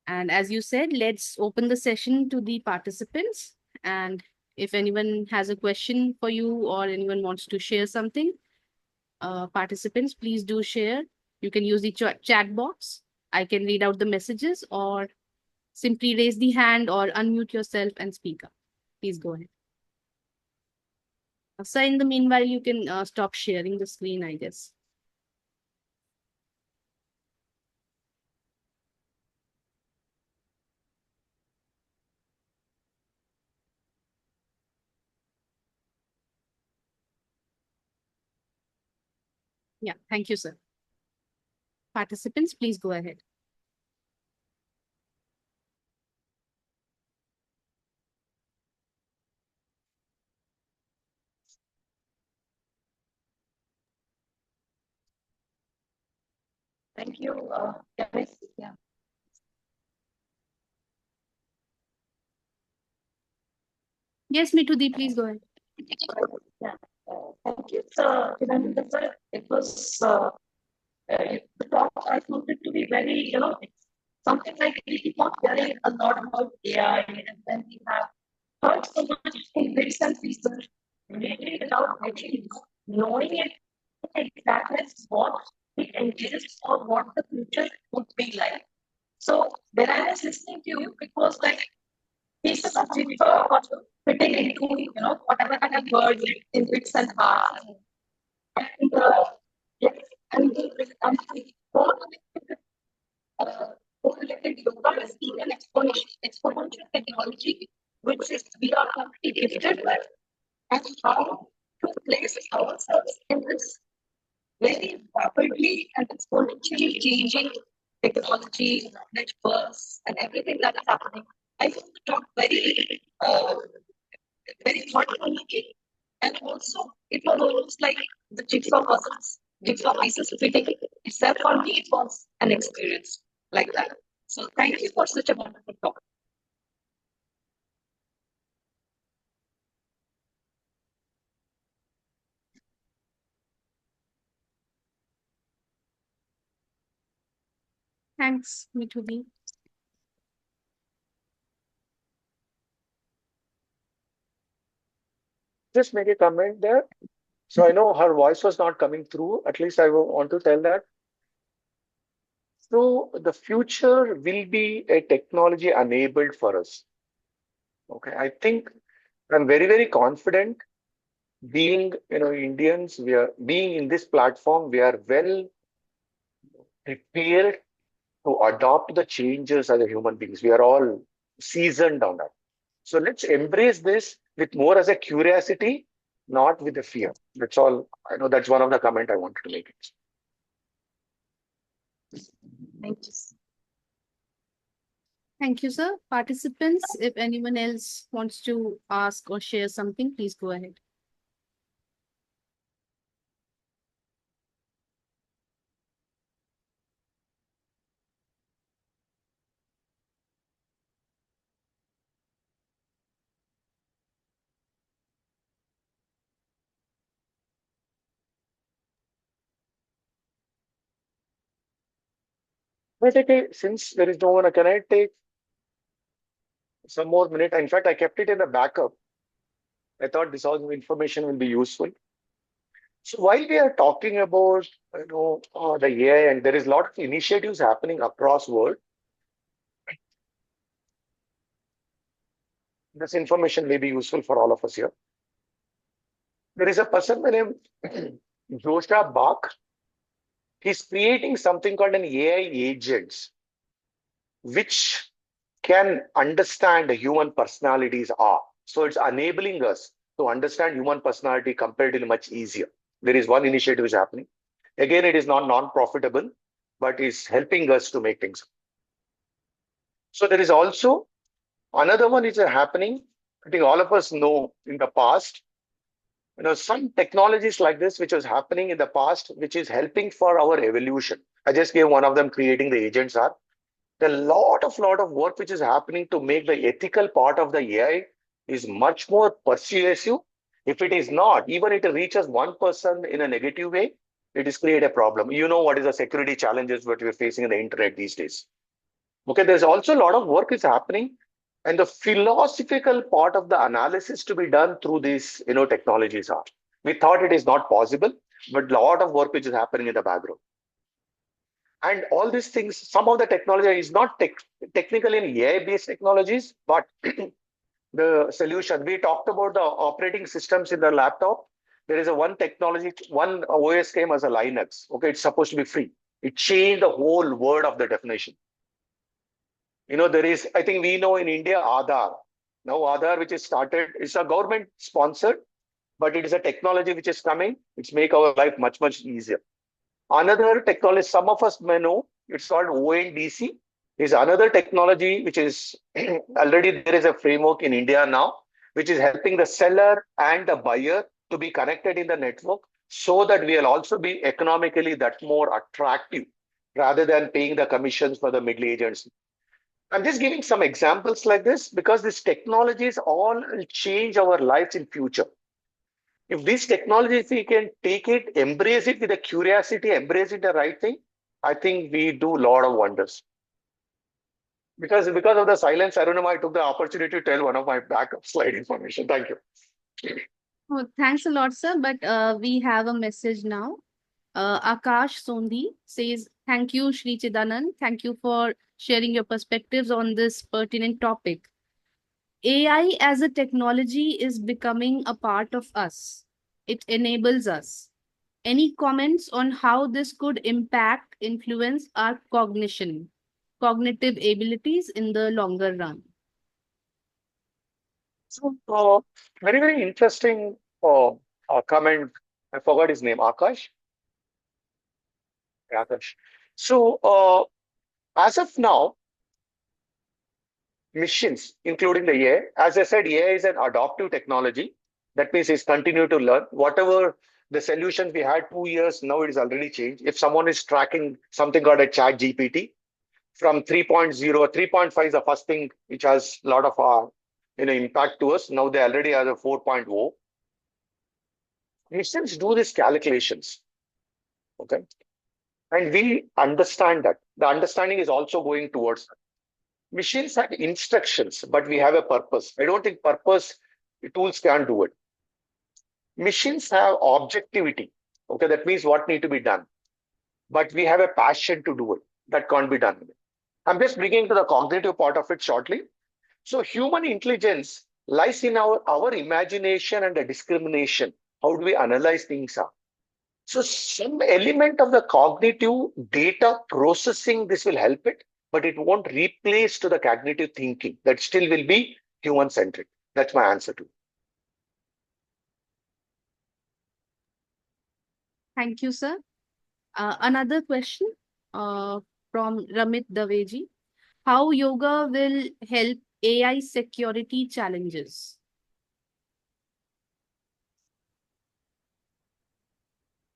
And as you said, let's open the session to the participants. And if anyone has a question for you or anyone wants to share something, participants, please do share. You can use the chat box. I can read out the messages or simply raise the hand or unmute yourself and speak up. Please go ahead. So in the meanwhile, you can stop sharing the screen, I guess. Yeah, thank you, sir. Participants, please go ahead. Thank you, Dennis. Yeah. Yes, Mitudi, please go ahead. Yeah. Thank you, sir. Chidananda, sir. It was the talk. I found it to be very, it's something like we keep on hearing a lot about AI, and then we have heard so much in bits and pieces, maybe without actually knowing it exactly what it entails or what the future would be like. So when I was listening to you, it was like pieces of jigsaw puzzle fitting into whatever I have heard in bits and parts. And yes, and the uh, correlated yoga is even exponential technology, which is we are currently gifted with, and how to place ourselves in this very rapidly and exponentially changing technology, knowledge bursts, and everything that is happening. I found the talk very thought-provoking, and also it was almost like the jigsaw pieces fitting. Itself for me, it was an experience like that. So thank you for such a wonderful talk. Thanks, Mitudi. Just make a comment there. So I know her voice was not coming through. At least I want to tell that. So the future will be a technology enabled for us. Okay. I think I'm very, very confident being, Indians, we are being in this platform, we are well prepared to adopt the changes as a human beings. We are all seasoned on that. So let's embrace this with more as a curiosity, not with a fear. That's all. I know that's one of the comment I wanted to make. Thank you. Thank you, sir. Participants, if anyone else wants to ask or share something, please go ahead. But okay, since there is no one, can I take some more minute? In fact, I kept it in a backup. I thought this all information will be useful. So while we are talking about the AI, and there is a lot of initiatives happening across world, this information may be useful for all of us here. There is a person by name Joshua Bach. He's creating something called an AI agents, which can understand the human personalities are. So it's enabling us to understand human personality comparatively much easier. There is one initiative is happening. Again, it is not non-profitable, but is helping us to make things. So there is also another one is happening. I think all of us know in the past, some technologies like this, which was happening in the past, which is helping for our evolution. I just gave one of them creating the agents are. The lot of work which is happening to make the ethical part of the AI is much more persuasive. If it is not, even if it reaches one person in a negative way, it is create a problem. You know what is the security challenges that we're facing in the internet these days. Okay, there's also a lot of work is happening, and the philosophical part of the analysis to be done through these, technologies are. We thought it is not possible, but a lot of work which is happening in the background. And all these things, some of the technology is not technically in AI-based technologies, but the solution. We talked about the operating systems in the laptop. There is a one technology, one OS came as a Linux. Okay, it's supposed to be free. It changed the whole word of the definition. There is, I think we know in India, Aadhaar. Now, Aadhaar, which is started, it's a government sponsored, but it is a technology which is coming. It's make our life much, much easier. Another technology, some of us may know, it's called ONDC, is another technology which is already there is a framework in India now, which is helping the seller and the buyer to be connected in the network so that we will also be economically that more attractive rather than paying the commissions for the middle agents. I'm just giving some examples like this because these technologies all will change our lives in future. If these technologies, we can take it, embrace it with a curiosity, embrace it the right thing, I think we do a lot of wonders. Because of the silence, I don't know why I took the opportunity to tell one of my backup slide information. Thank you. Oh, thanks a lot, sir. But we have a message now. Akash Sondi says, "Thank you, Shri Chidanand. Thank you for sharing your perspectives on this pertinent topic. AI as a technology is becoming a part of us. It enables us. Any comments on how this could impact, influence our cognitive abilities in the longer run?" So, very, very interesting comment. I forgot his name, Akash. Yeah, Akash. So, as of now, machines, including the AI, as I said, AI is an adaptive technology. That means it's continue to learn. Whatever the solutions we had 2 years, now it is already changed. If someone is tracking something called a chat GPT from 3.0, 3.5 is the first thing which has a lot of impact to us. Now they already have a 4.0. Machines do these calculations. Okay. And we understand that. The understanding is also going towards that. Machines have instructions, but we have a purpose. I don't think purpose tools can do it. Machines have objectivity. Okay, that means what need to be done. But we have a passion to do it. That can't be done. I'm just bringing to the cognitive part of it shortly. So human intelligence lies in our imagination and the discrimination. How do we analyze things are? So some element of the cognitive data processing, this will help it, but it won't replace to the cognitive thinking. That still will be human centric. That's my answer to it. Thank you, sir. Another question from Ramit Daveji. How yoga will help AI security challenges?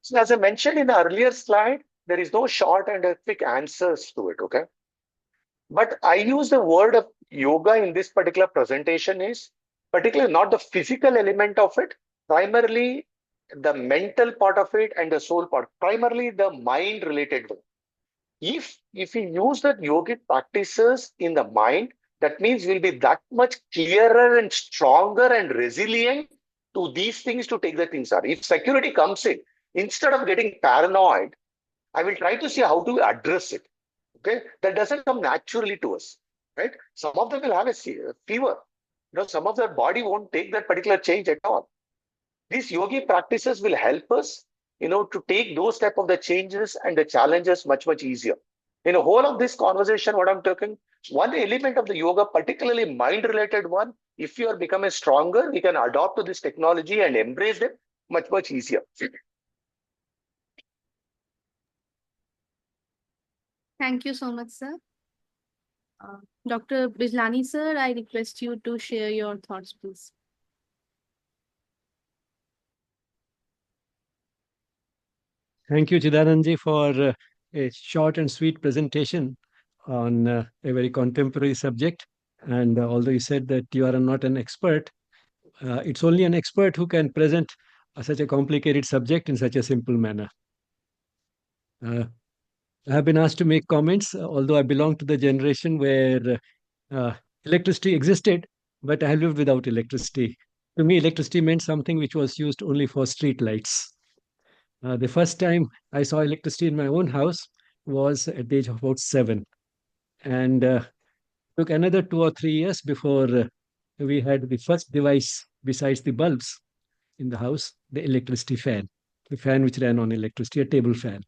So as I mentioned in the earlier slide, there is no short and quick answers to it. Okay. But I use the word of yoga in this particular presentation is particularly not the physical element of it, primarily the mental part of it and the soul part, primarily the mind related one. If we use the yogic practices in the mind, that means we'll be that much clearer and stronger and resilient to these things to take the things out. If security comes in, instead of getting paranoid, I will try to see how to address it. Okay, that doesn't come naturally to us, right? Some of them will have a fever. Some of their body won't take that particular change at all. These yogi practices will help us, to take those type of the changes and the challenges much, much easier. In the whole of this conversation, what I'm talking, one element of the yoga, particularly mind-related one, if you are becoming stronger, we can adopt to this technology and embrace them much, much easier. Thank you so much, sir. Dr. Bijlani, sir, I request you to share your thoughts, please. Thank you, Chidananda, for a short and sweet presentation on a very contemporary subject. And although you said that you are not an expert, it's only an expert who can present such a complicated subject in such a simple manner. I have been asked to make comments, although I belong to the generation where electricity existed, but I have lived without electricity. To me, electricity meant something which was used only for street lights. The first time I saw electricity in my own house was at the age of about 7. And took another 2 or 3 years before we had the first device besides the bulbs in the house, the electricity fan, the fan which ran on electricity, a table fan.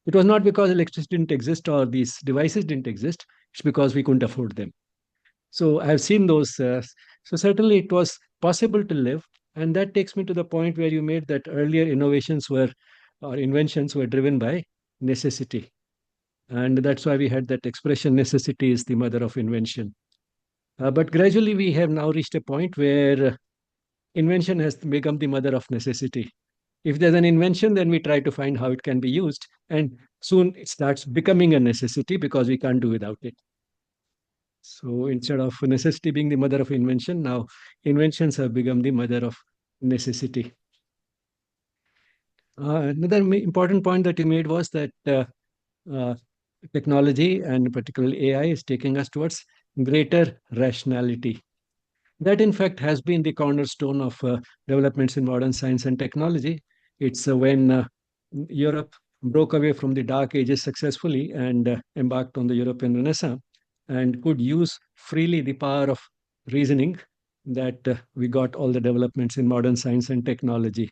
It was not because electricity didn't exist or these devices didn't exist, it's because we couldn't afford them. So I've seen those. So certainly it was possible to live. And that takes me to the point where you made that earlier innovations were, or inventions were driven by necessity. And that's why we had that expression, necessity is the mother of invention. But gradually we have now reached a point where invention has become the mother of necessity. If there's an invention, then we try to find how it can be used. And soon it starts becoming a necessity because we can't do without it. So instead of necessity being the mother of invention, now inventions have become the mother of necessity. Another important point that you made was that uh, technology and particularly AI is taking us towards greater rationality. That, in fact, has been the cornerstone of developments in modern science and technology. It's when Europe broke away from the Dark Ages successfully and embarked on the European Renaissance and could use freely the power of reasoning that we got all the developments in modern science and technology.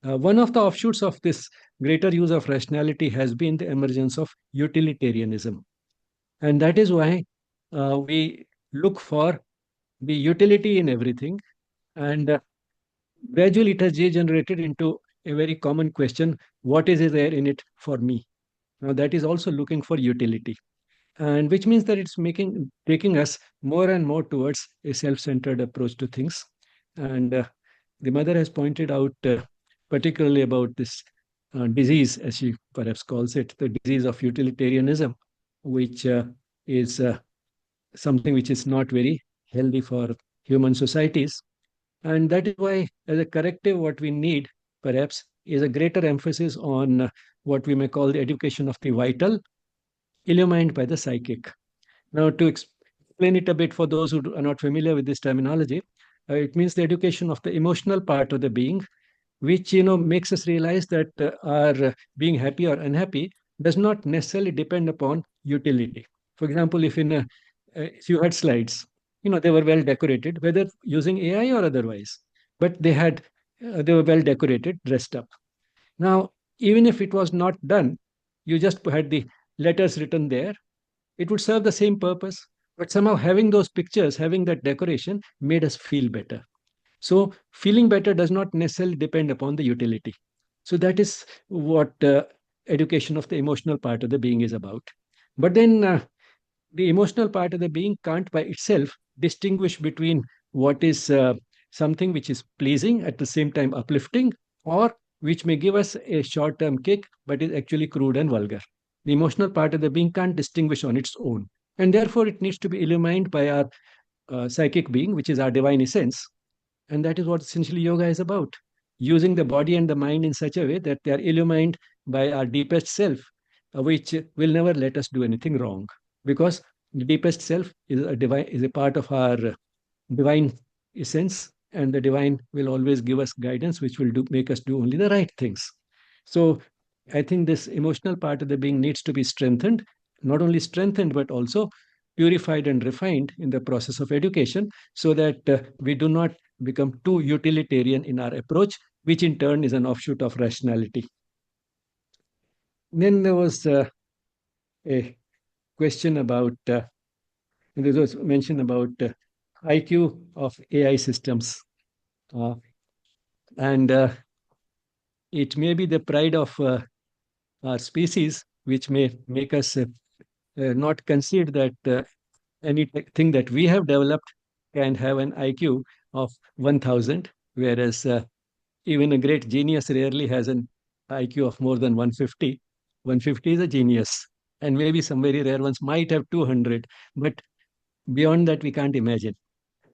One of the offshoots of this greater use of rationality has been the emergence of utilitarianism. And that is why we look for the utility in everything. And gradually it has degenerated into a very common question: what is there in it for me? Now, that is also looking for utility. And which means that it's taking us more and more towards a self centered approach to things. And the mother has pointed out, particularly about this disease, as she perhaps calls it, the disease of utilitarianism, which is something which is not very healthy for human societies. And that is why, as a corrective, what we need perhaps is a greater emphasis on what we may call the education of the vital, illumined by the psychic. Now, to explain it a bit for those who are not familiar with this terminology, it means the education of the emotional part of the being, which makes us realize that our being happy or unhappy does not necessarily depend upon utility. For example, if you had slides, they were well decorated, whether using AI or otherwise, but they were well decorated, dressed up. Now, even if it was not done, you just had the letters written there, it would serve the same purpose. But somehow having those pictures, having that decoration made us feel better. So feeling better does not necessarily depend upon the utility. So that is what education of the emotional part of the being is about. But then the emotional part of the being can't by itself distinguish between what is something which is pleasing, at the same time uplifting, or which may give us a short term kick but is actually crude and vulgar. The emotional part of the being can't distinguish on its own. And therefore, it needs to be illumined by our psychic being, which is our divine essence. And that is what essentially yoga is about: using the body and the mind in such a way that they are illumined by our deepest self, which will never let us do anything wrong. Because the deepest self is a part of our divine essence, and the divine will always give us guidance, which will make us do only the right things. So I think this emotional part of the being needs to be strengthened, not only strengthened, but also purified and refined in the process of education, so that we do not become too utilitarian in our approach, which in turn is an offshoot of rationality. Then there was a question about, there was mention about IQ of AI systems. And it may be the pride of our species, which may make us not concede that anything that we have developed can have an IQ of 1000, whereas even a great genius rarely has an IQ of more than 150. 150 is a genius, and maybe some very rare ones might have 200, but beyond that, we can't imagine.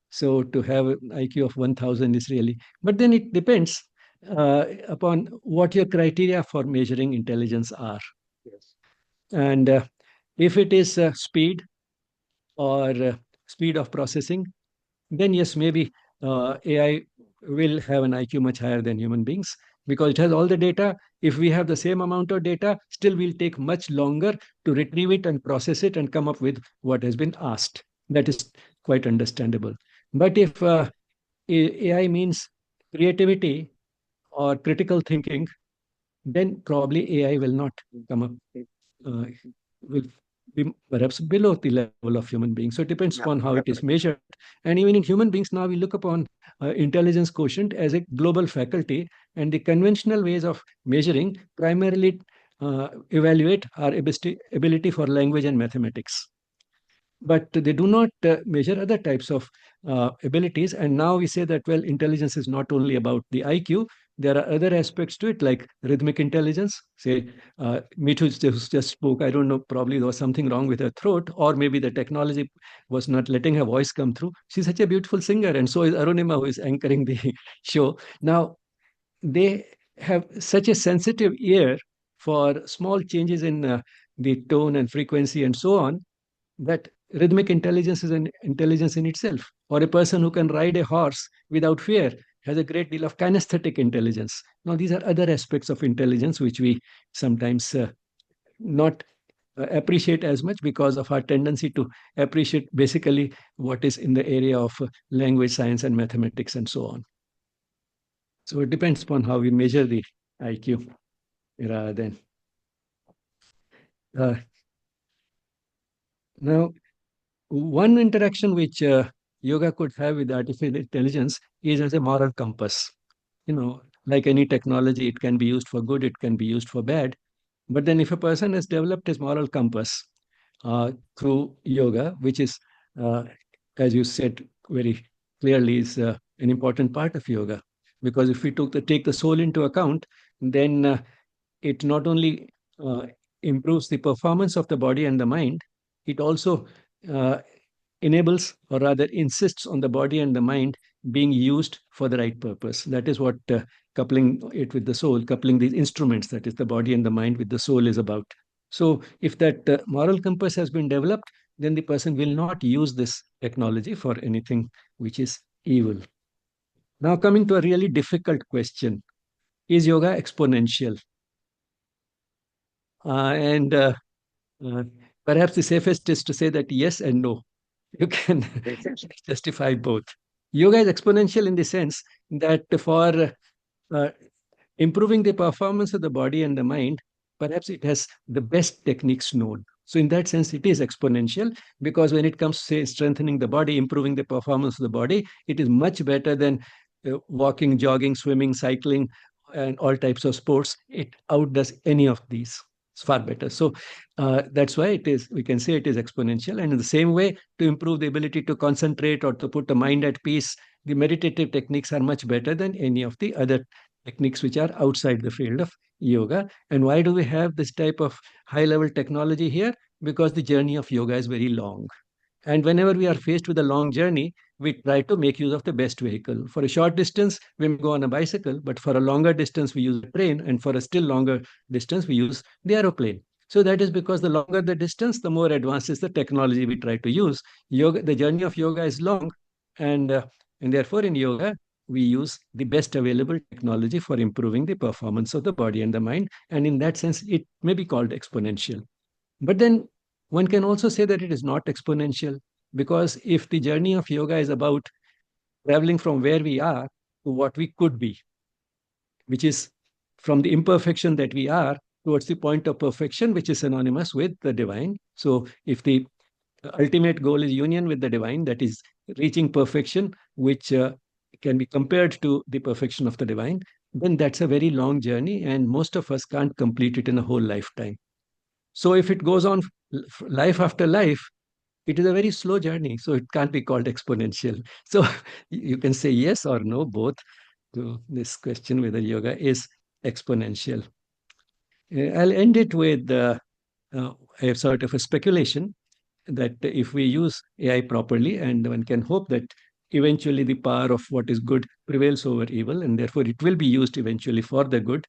So to have an IQ of 1000 is really, but then it depends upon what your criteria for measuring intelligence are. Yes. And if it is speed or speed of processing, then yes, maybe AI will have an IQ much higher than human beings because it has all the data. If we have the same amount of data, still we'll take much longer to retrieve it and process it and come up with what has been asked. That is quite understandable. But if AI means creativity or critical thinking, then probably AI will not come up, uh, will be perhaps below the level of human beings. So it depends Yeah, upon how it is definitely. measured. And even in human beings, now we look upon intelligence quotient as a global faculty, and the conventional ways of measuring primarily evaluate our ability for language and mathematics, but they do not measure other types of abilities. And now we say that, well, intelligence is not only about the IQ, there are other aspects to it, like rhythmic intelligence. Say, Mithu just spoke. I don't know, probably there was something wrong with her throat, or maybe the technology was not letting her voice come through. She's such a beautiful singer, and so is Arunima, who is anchoring the show. Now, they have such a sensitive ear for small changes in the tone and frequency and so on, that rhythmic intelligence is an intelligence in itself. Or a person who can ride a horse without fear has a great deal of kinesthetic intelligence. Now, these are other aspects of intelligence which we sometimes not appreciate as much because of our tendency to appreciate basically what is in the area of language, science, and mathematics, and so on. So it depends upon how we measure the IQ rather than. Uh, Now, one interaction which yoga could have with artificial intelligence is as a moral compass. Like any technology, it can be used for good, it can be used for bad. But then, if a person has developed his moral compass through yoga, which is, uh, as you said very clearly, is an important part of yoga. Because if we take the soul into account, then it not only uh, improves the performance of the body and the mind, it also uh, enables, or rather insists on, the body and the mind being used for the right purpose. That is what coupling it with the soul, coupling these instruments, that is the body and the mind with the soul, is about. So if that moral compass has been developed, then the person will not use this technology for anything which is evil. Now, coming to a really difficult question: is yoga exponential? And perhaps the safest is to say that yes and no. You can justify both. Yoga is exponential in the sense that for uh, improving the performance of the body and the mind, perhaps it has the best techniques known. So, in that sense, it is exponential, because when it comes to, say, strengthening the body, improving the performance of the body, it is much better than walking, jogging, swimming, cycling, and all types of sports. It outdoes any of these. It's far better. So that's why it is. We can say it is exponential. And in the same way, to improve the ability to concentrate or to put the mind at peace, the meditative techniques are much better than any of the other techniques which are outside the field of yoga. And why do we have this type of high level technology here? Because the journey of yoga is very long. And whenever we are faced with a long journey, we try to make use of the best vehicle. For a short distance, we may go on a bicycle, but for a longer distance, we use a train. And for a still longer distance, we use the aeroplane. So that is because the longer the distance, the more advanced is the technology we try to use. Yoga, the journey of yoga is long, and and therefore in yoga we use the best available technology for improving the performance of the body and the mind. And in that sense, it may be called exponential. But then one can also say that it is not exponential, because if the journey of yoga is about traveling from where we are to what we could be, which is from the imperfection that we are towards the point of perfection, which is synonymous with the divine. So if the ultimate goal is union with the divine, that is reaching perfection, which can be compared to the perfection of the divine, then that's a very long journey, and most of us can't complete it in a whole lifetime. So if it goes on life after life, it is a very slow journey. So it can't be called exponential. So you can say yes or no, both, to this question whether yoga is exponential. I'll end it with a sort of a speculation that if we use AI properly, and one can hope that eventually the power of what is good prevails over evil, and therefore it will be used eventually for the good,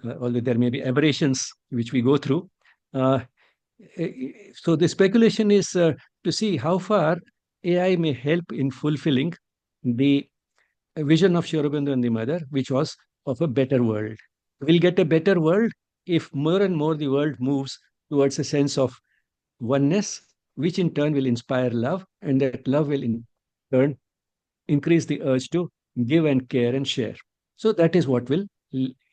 although there may be aberrations which we go through. Uh, so the speculation is to see how far AI may help in fulfilling the vision of Sri Aurobindo and the mother, which was of a better world. We'll get a better world if more and more the world moves towards a sense of oneness, which in turn will inspire love, and that love will in turn increase the urge to give and care and share. So that is what will.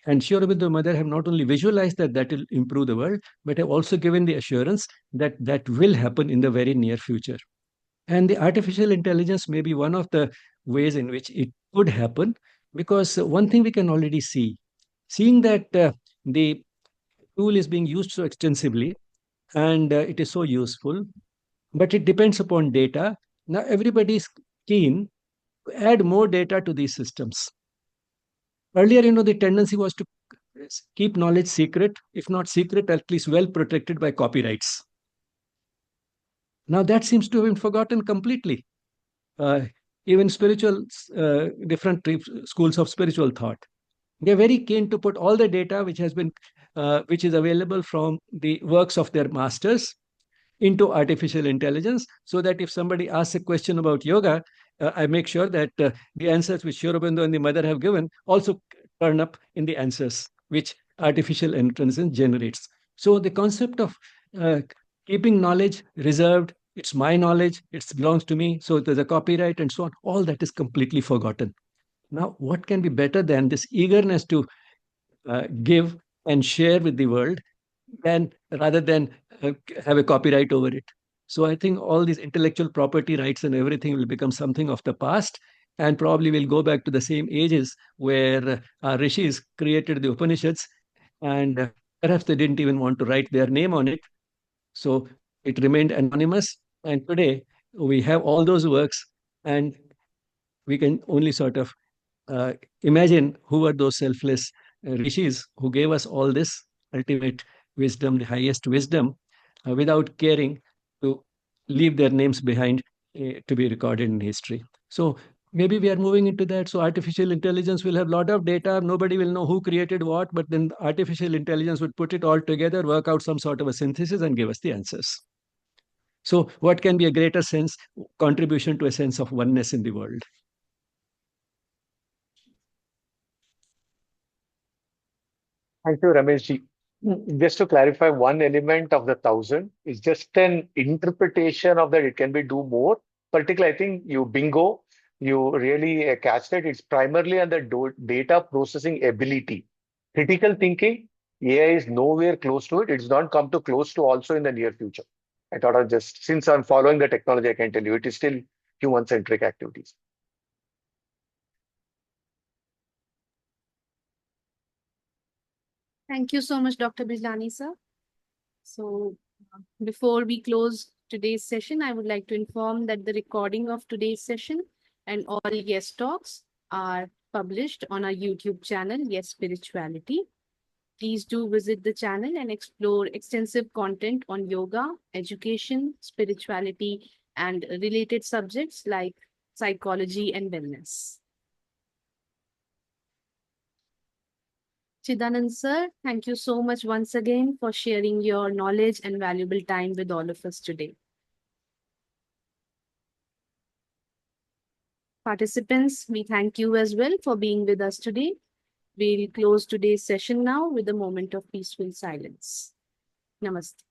And Sri Aurobindo Mother have not only visualized that that will improve the world, but have also given the assurance that that will happen in the very near future. And the artificial intelligence may be one of the ways in which it could happen, because one thing we can already see, seeing that the tool is being used so extensively, and it is so useful, but it depends upon data. Now everybody is keen to add more data to these systems. Earlier, the tendency was to keep knowledge secret, if not secret, at least well protected by copyrights. Now that seems to have been forgotten completely. Even spiritual, different schools of spiritual thought, they're very keen to put all the data which is available from the works of their masters into artificial intelligence, so that if somebody asks a question about yoga, I make sure that the answers which Sri Aurobindo and the mother have given also turn up in the answers which artificial intelligence generates. So the concept of uh, keeping knowledge reserved, it's my knowledge, it belongs to me, so there's a copyright and so on, all that is completely forgotten. Now, what can be better than this eagerness to give and share with the world, than rather than have a copyright over it? So I think all these intellectual property rights and everything will become something of the past, and probably will go back to the same ages where our rishis created the Upanishads, and perhaps they didn't even want to write their name on it. So it remained anonymous. And today we have all those works, and we can only sort of uh, imagine who were those selfless rishis who gave us all this ultimate wisdom, the highest wisdom, without caring to leave their names behind to be recorded in history. So maybe we are moving into that. So artificial intelligence will have a lot of data. Nobody will know who created what, but then artificial intelligence would put it all together, work out some sort of a synthesis, and give us the answers. So what can be a greater sense, contribution to a sense of oneness in the world? Thank you, Ramesh ji. Just to clarify, one element of the thousand is just an interpretation of that. It can be do more. Particularly, I think you bingo, you really catch that. It's primarily on the data processing ability. Critical thinking, AI is nowhere close to it. It's not come to close to also in the near future. I thought I'd just, since I'm following the technology, I can tell you it is still human-centric activities. Thank you so much, Dr. Bijlani, sir. So, before we close today's session, I would like to inform that the recording of today's session and all Yes Talks are published on our YouTube channel, Yes Spirituality. Please do visit the channel and explore extensive content on yoga, education, spirituality, and related subjects like psychology and wellness. Chidanand sir, thank you so much once again for sharing your knowledge and valuable time with all of us today. Participants, we thank you as well for being with us today. We'll close today's session now with a moment of peaceful silence. Namaste.